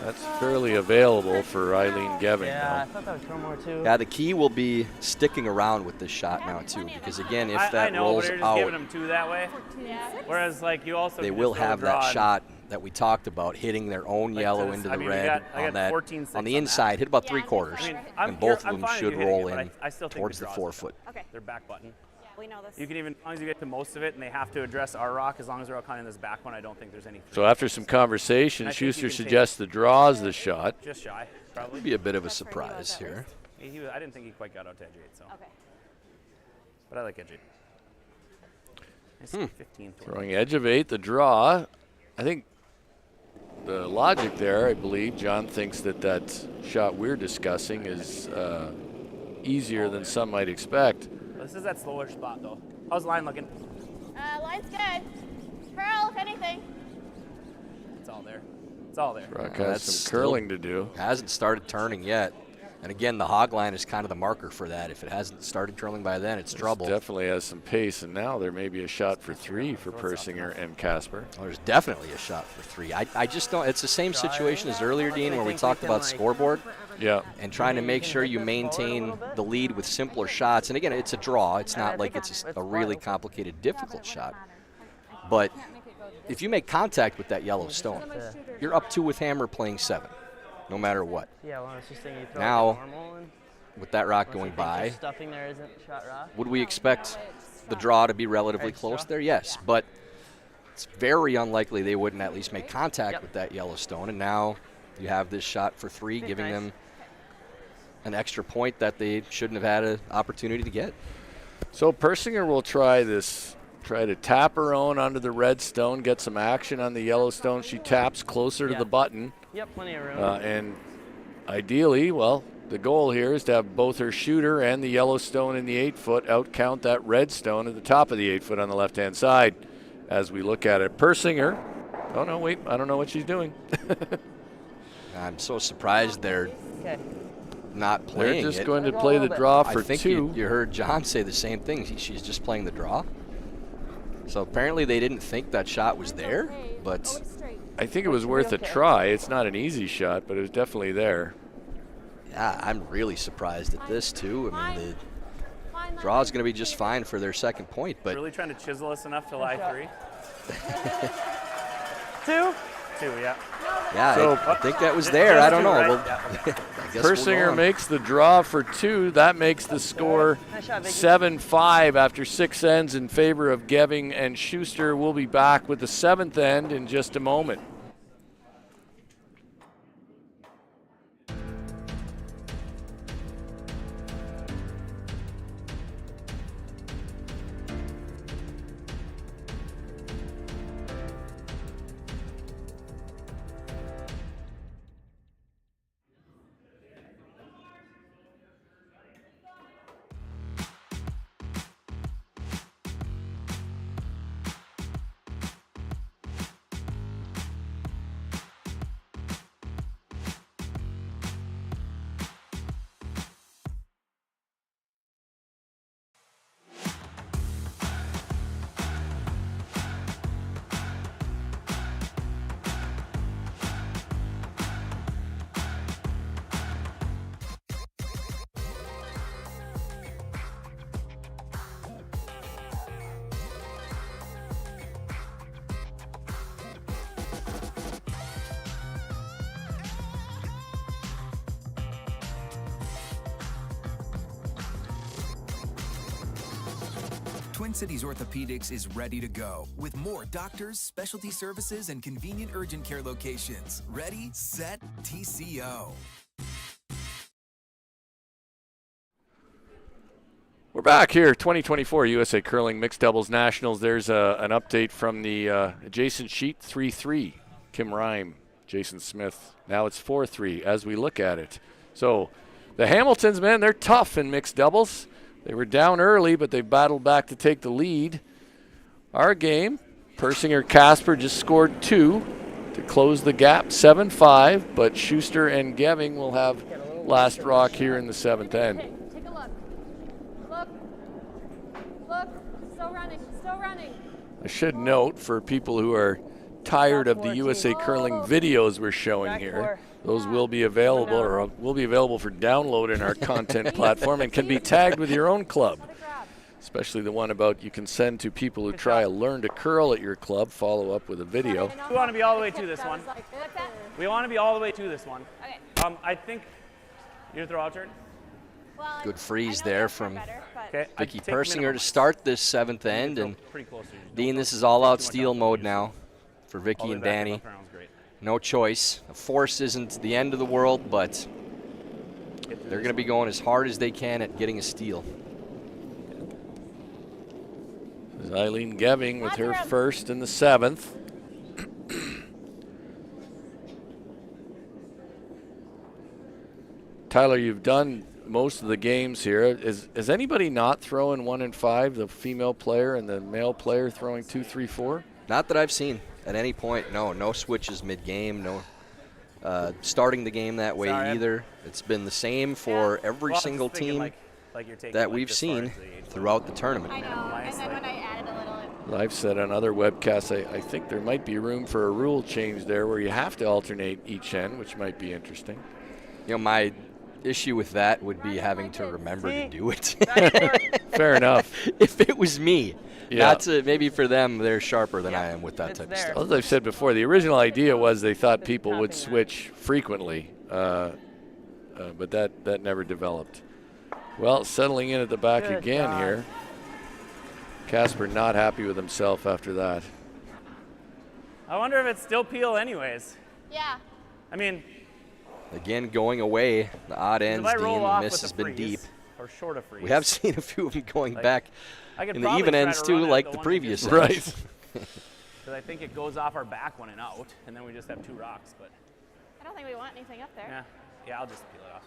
That's fairly available for Aileen Geving Yeah, I now. thought that would curl more too. Yeah, the key will be sticking around with this shot now too, because again, if I that know, rolls but you're just giving out, them two that way. Whereas, like, you also they can will just throw a have draw that and- shot that we talked about, hitting their own Like yellow this. into I the mean, you got- got- I on got that 14-6 on the on inside, that. hit about Yeah, 3/4, I mean, and both of I'm them fine with should you hitting roll it, but in I still think towards the draw's 4-foot. Okay. Their back button. We know this. You can even, as long as you get to most of it and they have to address our rock, as long as they're all kind of in this back one, I don't think there's any. So after some conversation, I think you Schuster can take suggests the draw is the shot. Just shy, probably. Be a bit of a That's where he was surprise at here. I didn't think he quite got out to edge 8, so. Okay. But I like edge 8. I see 15 toward Throwing edge of 8, the draw. I think the logic there, I believe, John thinks that shot we're discussing is easier than some might expect. This is that slower spot, though. How's the line looking? Line's good. Curl, if anything. It's all there. It's all there. Brock That's has some still- curling to do. Hasn't started turning yet. And again, the hog line is kind of the marker for that. If it hasn't started curling by then, it's trouble. Definitely has some pace, and now there may be a shot for 3 for Persinger and Casper. Well, there's definitely a shot for 3. I just don't. It's the same situation as earlier, Dean, where we talked about scoreboard Yeah. and trying to make sure you maintain the lead with simpler shots. And again, it's a draw. It's not like it's a really complicated, difficult shot. But if you make contact with that yellow stone, you're up 2 with hammer playing 7, no matter what. Yeah, well, I was just thinking you throw Now, it normal and With that rock unless you going think by, there's stuffing there isn't shot rock. would we expect the draw to be relatively Edge close draw? there? Yes, but it's very unlikely they wouldn't at least make contact with that yellow stone. And now you have this shot for 3, Okay, giving nice. them an extra point that they shouldn't have had an opportunity to get. So Persinger will try to tap her own onto the red stone, get some action on the yellow stone. She taps closer to Yeah. the button. Yep, plenty of room. And ideally, well, the goal here is to have both her shooter and the yellow stone in the 8-foot outcount that red stone at the top of the 8-foot on the left-hand side as we look at it. Persinger, oh no, wait, I don't know what she's doing. I'm so surprised they're Okay. not They're playing just it. going to play the draw for I think 2. you heard John say the same thing. She's just playing the draw. So apparently they didn't think that shot was there, but I think it was worth a try. It's not an easy shot, but it was definitely there. yeah, I'm really surprised at this too. I mean, the draw is going to be just fine for their second point, but Really trying to chisel us enough to lie 3? 2? 2, yeah. yeah, So- I think that was there. I don't know. Right? Well, Yeah. I guess we'll go Persinger on. makes the draw for 2. That makes the score Nice shot, Vicky. 7-5 after 6 ends in favor of Geving and Schuster. We'll be back with the 7th end in just a moment. Twin Cities Orthopedics is ready to go with more doctors, specialty services, and convenient urgent care locations. Ready, set, TCO. We're back here, 2024 USA Curling Mixed Doubles Nationals. There's an update from the adjacent sheet, 3-3. Kim Rime, Jason Smith. Now it's 4-3 as we look at it. So the Hamiltons, man, they're tough in mixed doubles. They were down early, but they battled back to take the lead. Our game, Persinger Casper just scored 2 to close the gap, 7-5, but Shuster and Geving will have last rock here in the 7th end. Take a look. Look. Still running. I should note for people who are tired of the USA Curling videos we're showing here, those will be available or will be available for download in our content platform and can be tagged with your own club, especially the one about you can send to people who try to learn to curl at your club, follow up with a video. We want to be all the way to this one. We want to be all the way to this one. Okay. I think your throw out turn. Well, Good freeze there from Okay. Vicky Persinger to start this 7th end. And Pretty close. Dean, this is all-out steal mode now for Vicky and Danny. Great. No choice. A force isn't the end of the world, but they're going to be going as hard as they can at getting a steal. There's Aileen Geving with her first in the 7th. Tyler, you've done most of the games here. Is anybody not throwing 1 and 5, the female player and the male player throwing 2, 3, 4? Not that I've seen at any point. No switches mid-game. No starting the game that way either. It's been the same for every single team that we've seen throughout the tournament. I know, and then when I added a little... I've said on other webcasts, I think there might be room for a rule change there where you have to alternate each end, which might be interesting. You know, my issue with that would be having to remember to do it. Fair enough. If it was me. Yeah. Not to, maybe for them, they're sharper than I am with that type of stuff. As I've said before, the original idea was they thought people would switch frequently, but that never developed. Well, settling in at the back again here. Casper not happy with himself after that. I wonder if it's still peel anyways. Yeah. I mean, again, going away, the odd ends, if I roll Dean, the off miss with has a been freeze, deep. or short of freeze. We have seen a few of them going back I could in the probably even try ends to too, run it like at the one previous just- ends. Right. Because I think it goes off our back when and out, and then we just have 2 rocks. But I don't think we want anything up there. yeah, I'll just peel it off.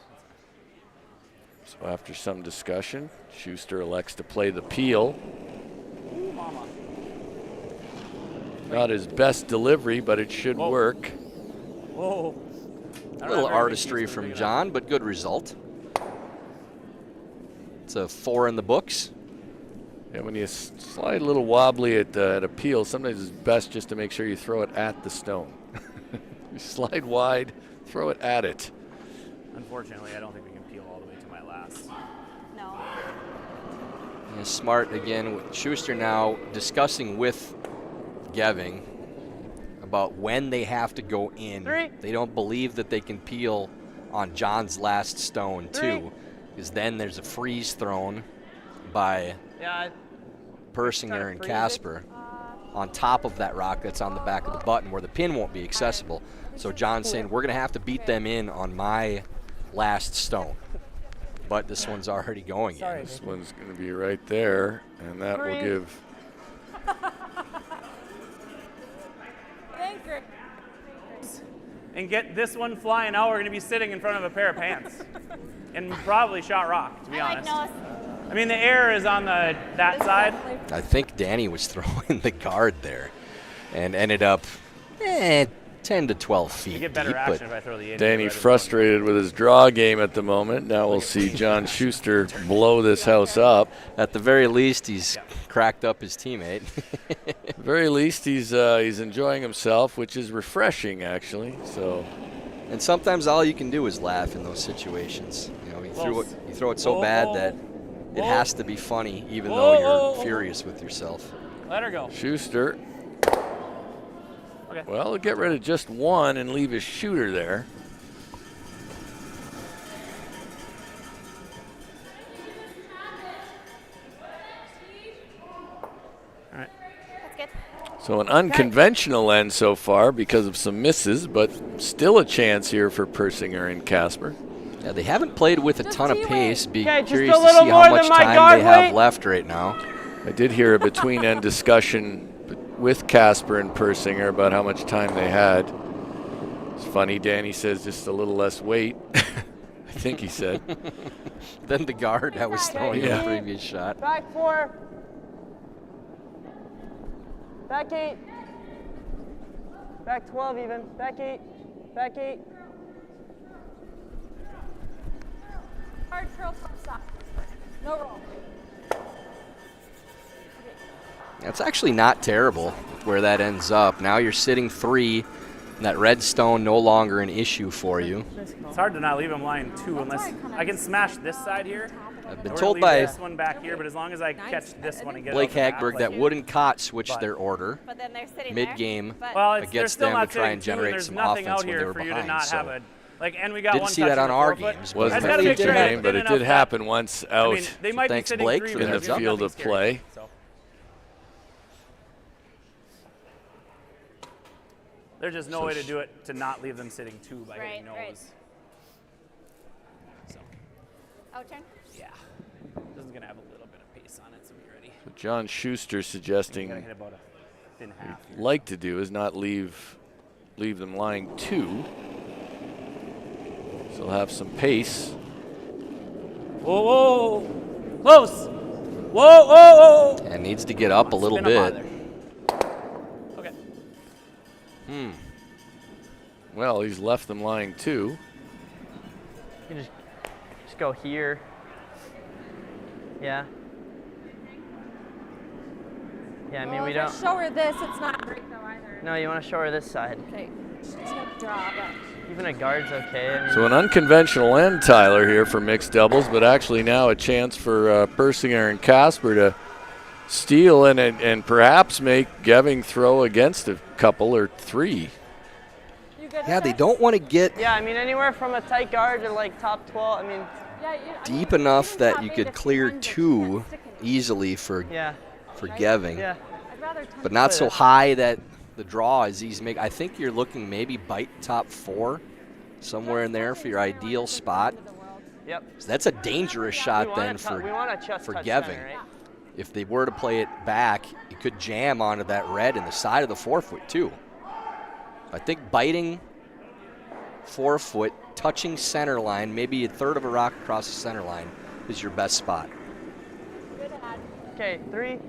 So after some discussion, Shuster elects to play the peel. Ooh, mama. Not his best delivery, but it should work. Whoa. A little artistry from John, but good result. It's a 4 in the books. Yeah, when you slide a little wobbly at a peel, sometimes it's best just to make sure you throw it at the stone. You slide wide, throw it at it. Unfortunately, I don't think we can peel all the way to my last. No. Yeah, smart again with Shuster now discussing with Geving about when they have to go in. They don't believe that they can peel on John's last stone too, because then there's a freeze thrown by Persinger and Casper on top of that rock that's on the back of the button where the pin won't be accessible. So John's saying, we're going to have to beat them in on my last stone. But this one's already going in. This one's going to be right there, and that will give... And get this one flying out, we're going to be sitting in front of a pair of pants. And probably shot rock, to be honest. I mean, the air is on that side. I think Danny was throwing the guard there and ended up 10 to 12 feet You get better deep, action if I throw the in. Danny frustrated with his draw game at the moment. Now we'll see John Shuster blow this house up. At the very least, he's cracked up his teammate. At the very least, he's enjoying himself, which is refreshing, actually. So, and sometimes all you can do is laugh in those situations. You know, you throw it so bad that it has to be funny, even though you're furious with yourself. Let her go. Shuster. Okay. Well, he'll get rid of just one and leave his shooter there. All right. That's good. So an unconventional end so far because of some misses, but still a chance here for Persinger and Casper. Yeah, they haven't played with a ton of pace. Be Okay, just curious a to little see more how much than my time guard they have weight. left right now. I did hear a between-end discussion with Casper and Persinger about how much time they had. It's funny, Danny says just a little less weight. I think he said. Then the guard that was throwing Yeah. the previous shot. Back 4. Back 8. Back 12 even. Back 8. Back 8. Hard curl, top stop. No roll. That's actually not terrible where that ends up. Now you're sitting 3, and that red stone no longer an issue for you. It's hard to not leave him lying 2 unless I can smash this side here. I've been Or told leave by this one back here, but as long as I catch this one and get Blake it off the Hagberg back, that like- Wood and Cott switched their order But then they're sitting mid-game there. Well, it's, they're against still them not to try and sitting 2, generate there's some nothing offense out when they here were for you to behind. not So have a and we got didn't one see touch that in on the our 4-foot. games. Wasn't I a just gotta make feature sure I game, but get it enough did that- happen once out. I mean, they might thanks, be sitting Blake, 3, for but the there's heads up. In the field nothing of scary. play. So. There's just no way to do it to not leave them sitting 2 by hitting nose. Right. So, Out turn. yeah. This is going to have a little bit of pace on it, so be ready. So John Schuster You suggesting got to hit about a thin half. like to do is not leave them lying 2. So he'll have some pace. Whoa, whoa, close. Whoa, whoa, whoa. And needs to get up a little Spin 'em out bit. there. Okay. Well, he's left them lying 2. You can just go here. Yeah. Yeah, I mean, Well, we if I don't. show her this, it's not great though either. No, you want to show her this side. Okay. She's gonna draw, but Even a guard's okay. I mean, So an unconventional end, Tyler, here for mixed doubles, but actually now a chance for Persinger and Casper to steal and perhaps make Geving throw against a couple or 3. you good? Yeah, with they this? don't want to get yeah, I mean, anywhere from a tight guard to like top 12. I mean, Yeah, deep enough that you could clear 2 easily for yeah, Geving. yeah. I'd rather touch But not so high that the draw is easy to make. I think you're looking maybe bite top 4, somewhere in there for your ideal spot. Yep. So that's a dangerous shot then we want to just for touch Geving. center, right? If they were to play it back, it could jam onto that red in the side of the 4-foot too. I think biting 4-foot, touching center line, maybe a third of a rock across the center line is your best spot. Okay, 3.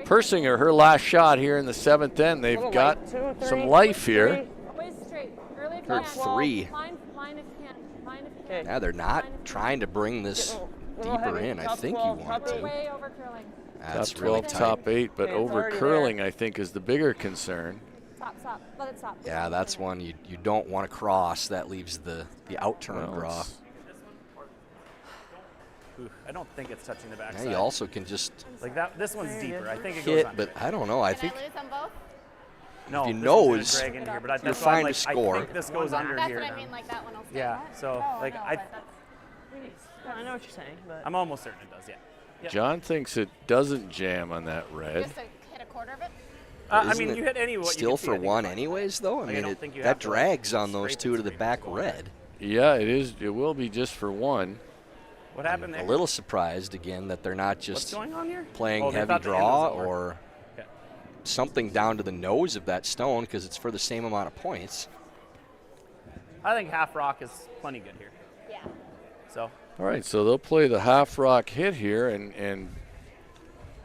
Persinger, her last shot here in the 7th end. They've Little got light, 2, 3, some life here. 3. Always straight. Early if you Heard can. 3. Line if you can. Line if you Okay. can. Yeah, they're not trying to bring this Little deeper heavy, in. I top think 12, you want top to. Way over curling. That's top really 12, tight. top 8, but Okay, it's over already curling, there. I think, is the bigger concern. Stop, stop. Let it stop. Yeah, that's one you don't want to cross. That leaves the out turn Well, draw. it's- Ooh, I don't think it's touching the Yeah, backside. you also can just Like that. This one's deeper. I think it hit, goes on. but I don't know. I Can think I lose on both? no, you this nose, one's gonna drag in here, but that's you're why I'm fine to like, score. I think this goes under That's here. what I now. mean, like that one will stay. Yeah. So like No, I, but that's- I know what you're saying, but I'm almost certain it does. Yeah. Yep. John thinks it doesn't jam on that red. Just to hit a quarter of it. I Isn't mean, it you hit any. still for 1 anyways, though. I Like, I mean, don't think you that have to, like, drags on those scrape 2 it, to the scrape it, back go red. Yeah, it is. It will be just for 1. What happened there? A little surprised again that they're not What's just going on here? playing Oh, they heavy thought the end draw was over. or Okay. something down to the nose of that stone because it's for the same amount of points. I think half rock is plenty good here. Yeah. So All right, so they'll play the half rock hit here and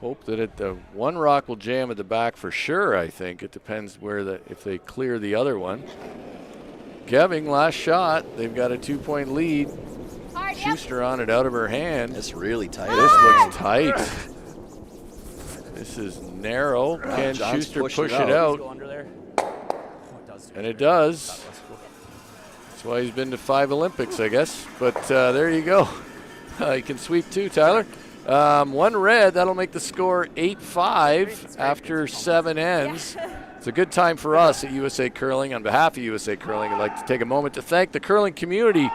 hope that the 1 rock will jam at the back for sure. I think it depends if they clear the other one. Geving, last shot. They've got a 2-point lead. Hard, yep. Schuster on it out of her hand. It's really tight. This looks tight. This is narrow. Can John's Schuster pushing push it it out. go under there. Oh, it does. And it does. That's why he's been to 5 Olympics, I guess. But there you go. You can sweep 2, Tyler. 1 red. That'll make the score 8-5 after 7 ends. It's a good time for us at USA Curling. On behalf of USA Curling, I'd like to take a moment to thank the curling community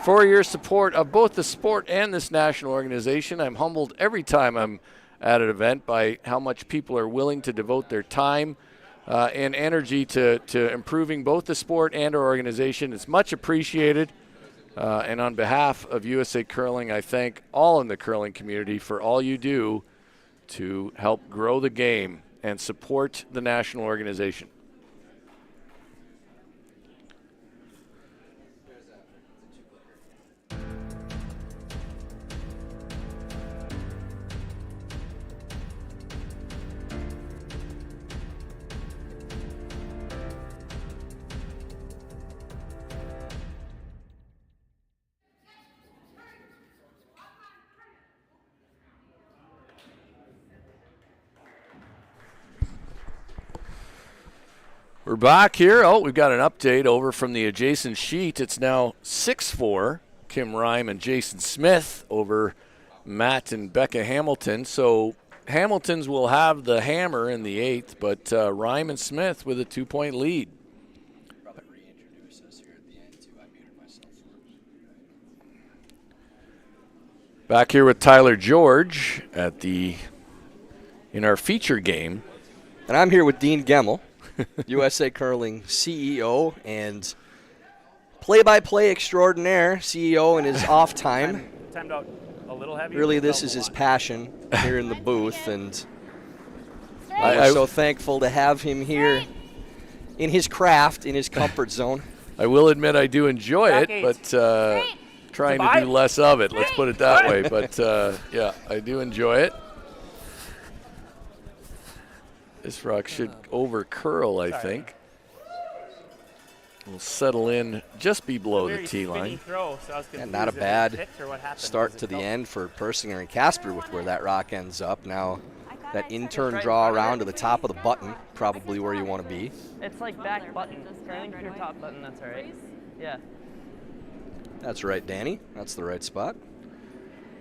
for your support of both the sport and this national organization. I'm humbled every time I'm at an event by how much people are willing to devote their time and energy to improving both the sport and our organization. It's much appreciated. And on behalf of USA Curling, I thank all in the curling community for all you do to help grow the game and support the national organization. We're back here. Oh, we've got an update over from the adjacent sheet. It's now 6-4, Kim Rime and Jason Smith over Matt and Becca Hamilton. So Hamilton's will have the hammer in the 8th, but Rime and Smith with a 2-point lead. Probably reintroduce us here at the end, too. I muted myself. Back here with Tyler George in our feature game. And I'm here with Dean Gemmel, USA Curling CEO and play-by-play extraordinaire, CEO in his off time. Timed out a little heavy. Really, this is his passion here in the booth, and we're so thankful to have him here in his craft, in his comfort zone. I will admit I do enjoy it, but trying to do less of it, let's put it that way. But, yeah, I do enjoy it. This rock should over-curl, I think. We'll settle in just below the tee line. And not a bad start to the end for Persinger and Casper with where that rock ends up. Now that in-turn draw around to the top of the button, probably where you want to be. It's like back button. Turning to your top button, that's all right. Yeah. That's right, Danny. That's the right spot.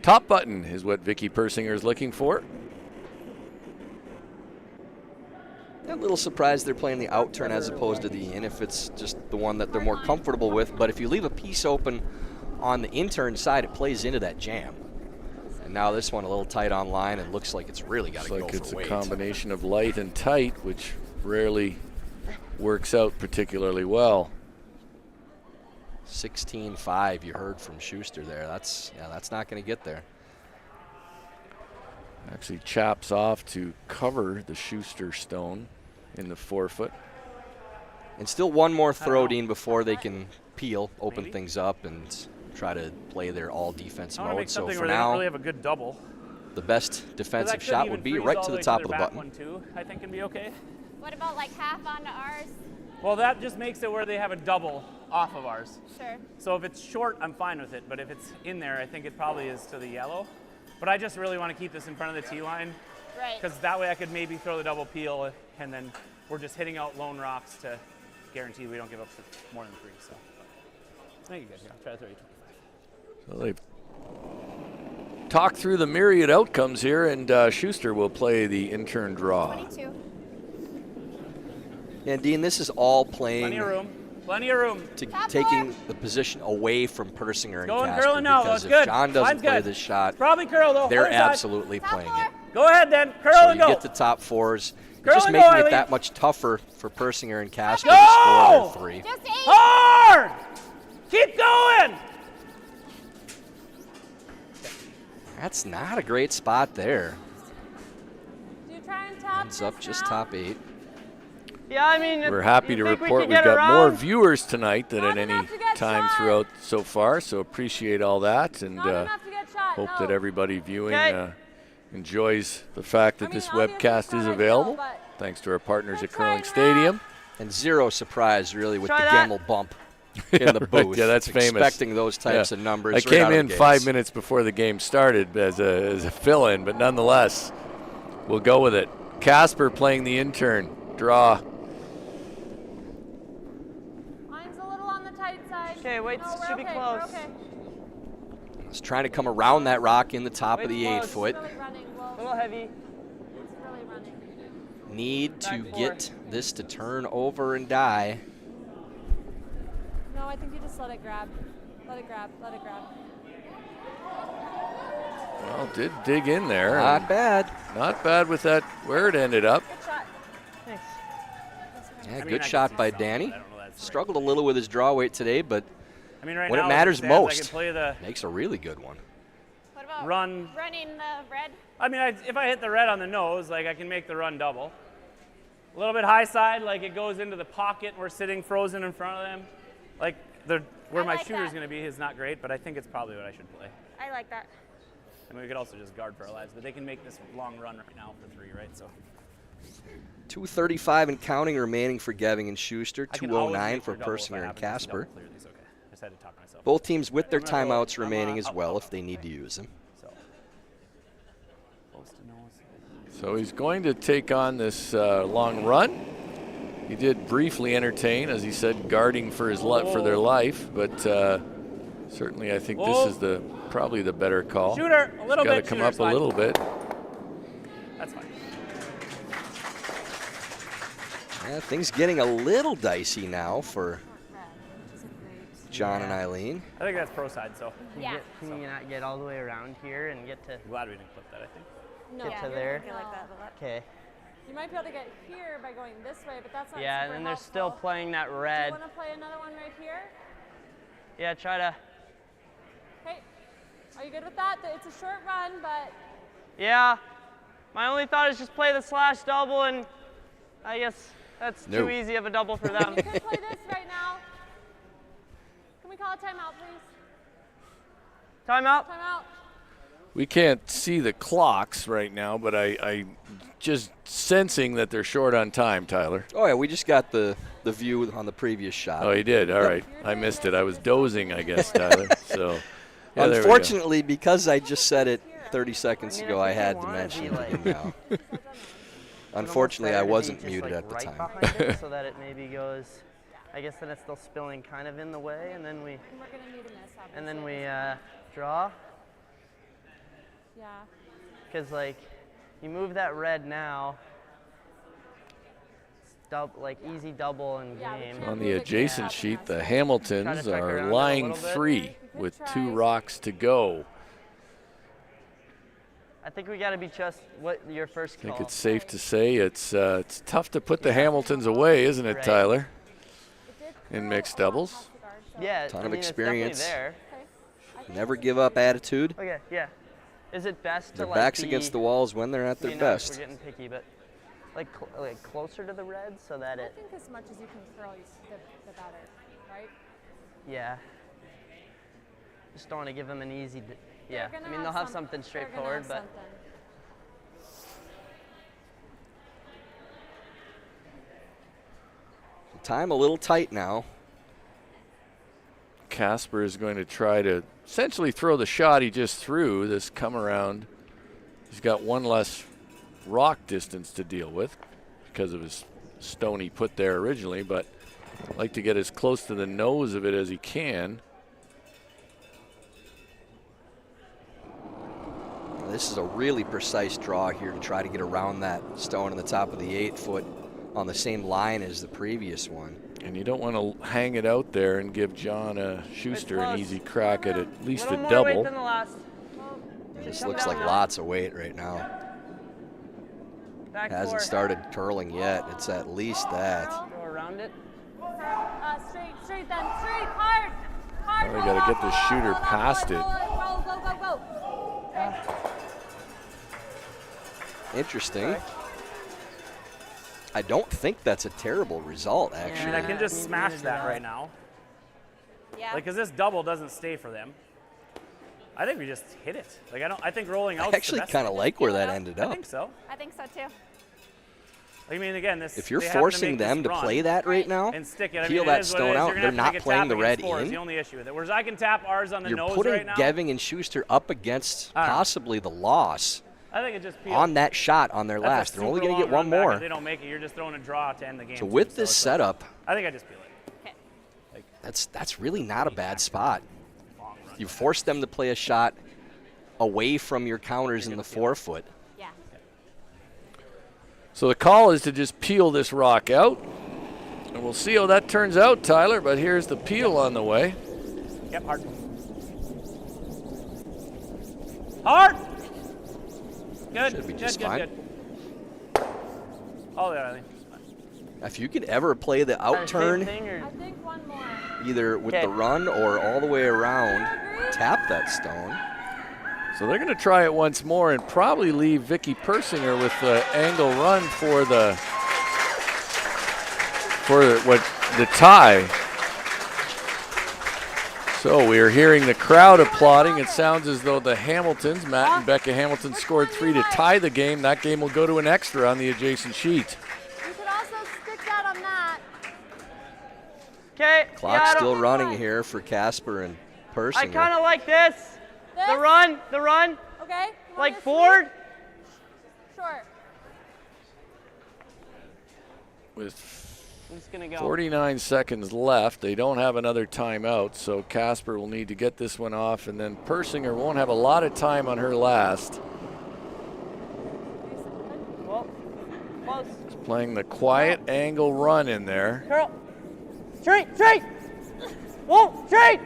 Top button is what Vicky Persinger is looking for. A little surprised they're playing the out turn as opposed to the in, if it's just the one that they're more comfortable with. But if you leave a piece open on the in-turn side, it plays into that jam. And now this one a little tight on line, and looks like it's really got to go for weight. It's a combination of light and tight, which rarely works out particularly well. 16-5, you heard from Shuster there. That's not going to get there. Actually chaps off to cover the Shuster stone in the forefoot. And still one more throw, Dean, before they can peel, open things up, and try to play their all-defense mode. So for now, really have a good double. The best defensive shot would be right to the top of the button. One, too, I think can be okay. What about like half onto ours? Well, that just makes it where they have a double off of ours. Sure. So if it's short, I'm fine with it. But if it's in there, I think it probably is to the yellow. But I just really want to keep this in front of the tee line. Right. Because that way I could maybe throw the double peel, and then we're just hitting out lone rocks to guarantee we don't give up more than 3. So let's make it good here. I'll try to throw you 25. So they've talked through the myriad outcomes here, and Shuster will play the in-turn draw. 22. And Dean, this is all playing. Plenty of room. Plenty of room. To taking the position away from Persinger and Going Casper. curling now. Because That's if good. John doesn't Line's play good. this shot, probably curl though. they're absolutely playing it. Go ahead then. Curl so and you go. get the top 4s. Curl It's just and making go, it Aileen. that much tougher for Persinger and Casper Go! to score their 3. Just 8. Hard. Keep going. That's not a great spot there. Do you try and top Ends up just top 8. Yeah, I mean, We're happy to report we've got more viewers tonight than at any time throughout so far, so appreciate all that, and hope that everybody viewing enjoys the fact that this webcast is available, thanks to our partners at Curling Stadium. And zero surprise, really, with the Gemmel bump in the booth. Yeah, that's famous. Expecting those types of numbers. I right came out of in the 5 gates. minutes before the game started as a fill-in, but nonetheless, we'll go with it. Casper playing the intern. Draw. Mine's a little on the tight side. Okay, wait, No, we're should be okay, close. we're okay. He's trying to come around that rock in the top of the 8 foot. Really running low. A little heavy. It's really running. Need to Back get this to turn over and die. No, I think you just let it grab. Let it grab. Let it grab. Well, did dig in there. Not bad. Not bad with that, where it ended up. Good shot. Thanks. Yeah, I mean, good I shot can see by some, Danny. but I don't know that's Struggled a little with his draw weight today, but I mean, right when now, it matters as stands, I most, can play the makes a really good one. What about run. running the red? I mean, if I hit the red on the nose, like I can make the run double. A little bit high side, like it goes into the pocket and we're sitting frozen in front of them. Like where I my like shooter's that. going to be is not great, but I think it's probably what I should play. I like that. I mean, we could also just guard for our lives, but they can make this long run right now for 3, right? So 2:35 and counting remaining for Geving and Schuster. I can always 2:09 make for double if I Persinger and happen to just Casper. double clear these, okay. I just had to talk myself. Both teams with their I'm gonna go- timeouts I'm, remaining as up, well up, if they need to use them. So close to nose. So he's going to take on this long run. He did briefly entertain, as he said, guarding for his for their life, but certainly I think Whoa. this is probably the better call. Shooter, a little Got to bit. come shooter up slide. a little bit. That's fine. Yeah, things getting a little dicey now for John and Eileen. I think that's pro side, so Yeah. Can you not get all the way around here and get to I'm glad we didn't clip that, I think. No, Get to you're there. looking like that, but okay? you might be able to get here by going this way, but that's not Yeah, super and then they're still helpful. playing that Do you red. want to play another one right here? Yeah, try to. Okay. Are you good with that? It's a short run, but Yeah. My only thought is just play the slash double, and I guess that's No. too easy of a double for them. you can play this right now. Can we call a timeout, please? Timeout. Timeout. We can't see the clocks right now, but I just sensing that they're short on time, Tyler. Oh yeah, we just got the view on the previous shot. Oh, he did. All right. I missed it. I was dozing, I guess, Tyler. So, yeah, there we go. Unfortunately, because I just said it 30 seconds ago, I if you had to wanna mention be it like- now. Is it Unfortunately, I almost wasn't better to be muted just, at the like, time. right behind it so that it maybe goes. I guess then it's still spilling kind of in the way, and then we And we're gonna need a miss, obviously. and then we draw. Yeah. Because like you move that red now. It's like easy double in Yeah, we game. can't On the move it adjacent here. sheet, the Try Hamiltons to check are around it a lying little bit. 3 Good with try. 2 rocks to go. I think we got to be just what your first I think call. it's safe to say it's tough to put the Hamiltons away, isn't it, Right. Tyler? It did In curl mixed past doubles? the guard, so- Yeah, Ton I of mean, it's definitely experience. there. Okay. I think Never this is give up pretty- attitude. Okay, yeah. Is it best Their to like backs be, against the walls when they're at I their mean, best. We're getting picky, but like closer to the red so that I it. think as much as you can curl, the better, right? Yeah. Just don't want to give them an easy. Yeah. They're I gonna mean, they'll have some- something they're gonna straightforward, have but something. Time a little tight now. Casper is going to try to essentially throw the shot he just threw, this come around. He's got one less rock distance to deal with because of his stone he put there originally, but I'd like to get as close to the nose of it as he can. This is a really precise draw here to try to get around that stone in the top of the 8-foot on the same line as the previous one. And you don't want to hang it out there and give John Schuster an close. easy crack at least a little more weight double. than the last. This come looks down like now. lots of weight right now. Back Hasn't four. started curling yet. It's at least that. Go around it. Straight then, straight, hard. Hard. Now we gotta get the shooter past it. Go. Okay. Interesting. Okay. I don't think that's a terrible result, I mean, actually. I can just Yeah. smash that right now. Yeah. Like, because this double doesn't stay for them. I think we just hit it. Like, I think rolling out. I actually kind of like where that ended I up. think so. I think so too. I mean, again, this. If you're they happen to forcing make this them to run play that right now, and stick it. I peel mean, it that is what it stone is. out, You're gonna they're have to not make a playing tap the red against four is in. the only issue with it. Whereas I can tap ours on the You're nose putting right now. Geving and Schuster up against I don't know. possibly the loss I think it just peels. on that shot on their That's a last. They're only super going to get long one run back. more. If they don't make it, you're just throwing a draw to end the game. So too, with this it's like- setup, I think I just peel it. Okay. that's really not a bad spot. Long run. You force them to play a shot away from your counters in the 4-foot. Yeah. So the call is to just peel this rock out. And we'll see how that turns out, Tyler, but here's the peel on the way. Yep, hard. Hard! Good. Should be Good, just good, fine. good. Oh, yeah, Aileen. If you could ever play the out turn, I think one more. either with the run or all the way around, tap that stone. So they're going to try it once more and probably leave Vicky Persinger with the angle run for the tie. So we are hearing the crowd applauding. It sounds as though the Hamiltons, Matt and Becca Hamilton, scored 3 to tie the game. That game will go to an extra on the adjacent sheet. You could also stick that on that. Okay. Clock's still running here for Casper and Persinger. I kind of like this. The run. Okay. Like forward. Sure. With I'm just gonna go. 49 seconds left, they don't have another timeout, so Casper will need to get this one off, and then Persinger won't have a lot of time on her last. Well, close. She's playing the quiet angle run in there. Curl. Straight. Whoa, straight.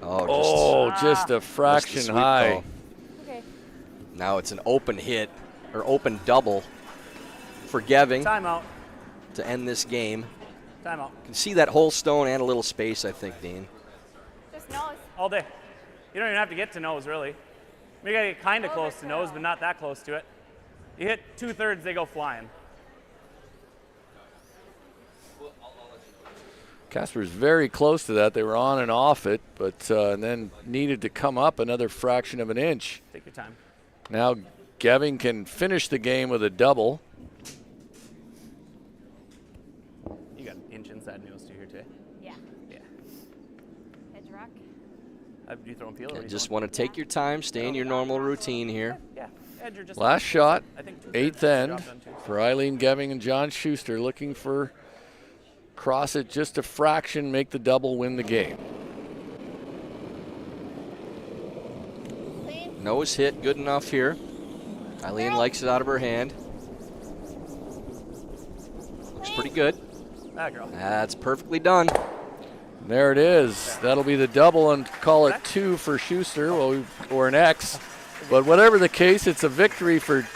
Oh, it's Whoa. just a fraction just a sweep high. call. Okay. Now it's an open hit, or open double for Geving Timeout. to end this game. Timeout. You can see that whole stone and a little space, I think, Dean. Just nose. All day. You don't even have to get to nose, really. You gotta get kind of close to nose, but not that close to it. You hit 2/3, they go flying. Casper's very close to that. They were on and off it, but and then needed to come up another fraction of an inch. Take your time. Now Geving can finish the game with a double. You got an inch inside nose to here today. Yeah. Yeah. Edge rock. Do you throw and peel? Or You just want to take your time, stay in your normal routine here. Yeah. Edge or just Last shot, I think 2/3 eighth job end done too. for Aileen Geving and John Shuster, looking for cross it just a fraction, make the double, win the game. Nose hit, good enough here. Aileen likes it out of her hand. Looks pretty good. Ah, girl. That's perfectly done. There it is. That'll be the double and call it 2 for Schuster, or an X. But whatever the case, it's a victory for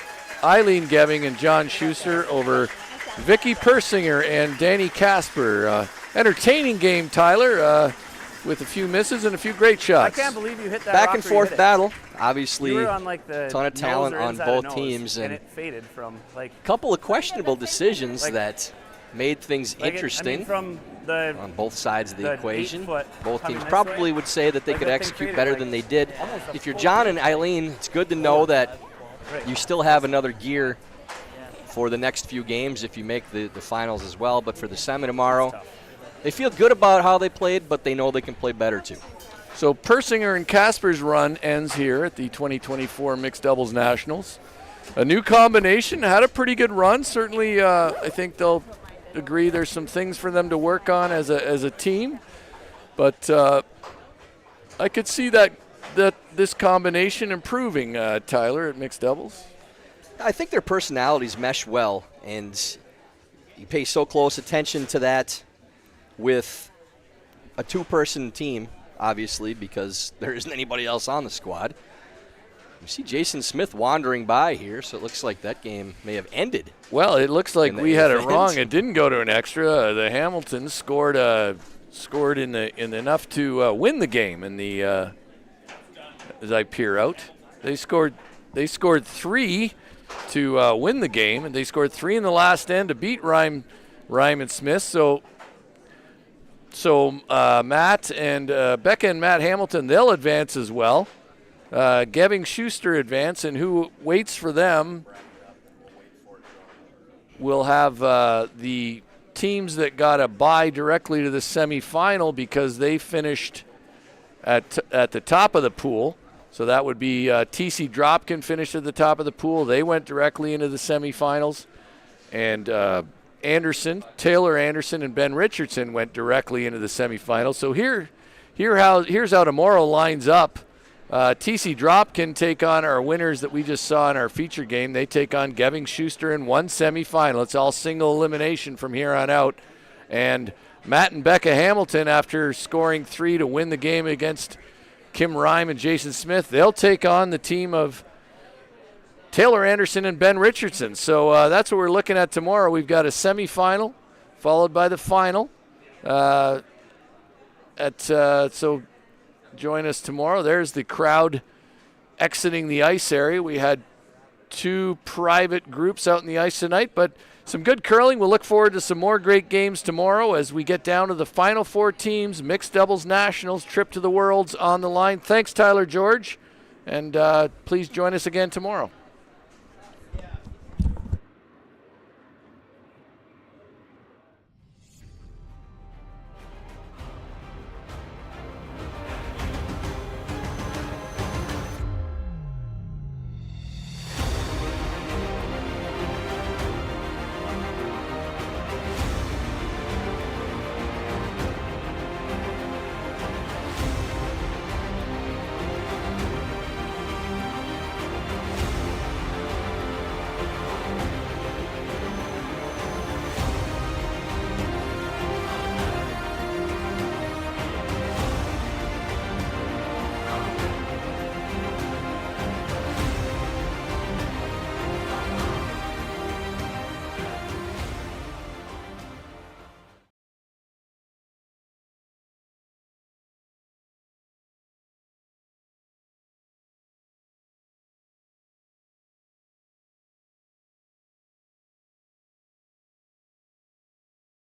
Aileen Geving and John Schuster over Vicky Persinger and Danny Casper. Entertaining game, Tyler, with a few misses and a few great I shots. can't believe you hit that. Back rock and where you forth hit it. battle. Obviously, You were on like the ton of nose talent or on inside both of nose, teams, and and it faded from like a couple of questionable decisions Like- that made things like it- interesting I mean, from the on both sides of the the equation. 8-foot Both coming teams this probably way, would say that they like could that thing execute faded, better like, than they did. almost a If you're full John feet. and Aileen, it's good to know that Right. you still have another gear for the next few games if you make the finals as well. But for the semi tomorrow, they feel good about how they played, but they know they can play better too. So Persinger and Casper's run ends here at the 2024 Mixed Doubles Nationals. A new combination, had a pretty good run. Certainly, I think they'll agree there's some things for them to work on as a team. But I could see that this combination improving, Tyler, at Mixed Doubles. I think their personalities mesh well, and you pay so close attention to that with a two-person team, obviously, because there isn't anybody else on the squad. You see Jason Smith wandering by here, so it looks like that game may have ended. Well, it looks like in the we had it eighth wrong. end. It didn't go to an extra. The Hamiltons scored in enough to win the game. In the as I peer out, they scored 3 to win the game, and they scored 3 in the last end to beat Rhyme and Smith. So Matt and Becca and Matt Hamilton, they'll advance as well. Geving Schuster advance, and who waits for them will have the teams that got a bye directly to the semifinal because they finished at the top of the pool. So that would be TC Dropkin finished at the top of the pool. They went directly into the semifinals. And Taylor Anderson and Ben Richardson went directly into the semifinals. So here's how tomorrow lines up. TC Dropkin take on our winners that we just saw in our feature game. They take on Geving Schuster in one semifinal. It's all single elimination from here on out. And Matt and Becca Hamilton, after scoring 3 to win the game against Kim Rhyme and Jason Smith. They'll take on the team of Taylor Anderson and Ben Richardson. So that's what we're looking at tomorrow. We've got a semifinal followed by the final. So join us tomorrow. There's the crowd exiting the ice area. We had 2 private groups out in the ice tonight, but some good curling. We'll look forward to some more great games tomorrow as we get down to the final 4 teams, mixed doubles nationals, trip to the Worlds on the line. Thanks, Tyler George, and please join us again tomorrow.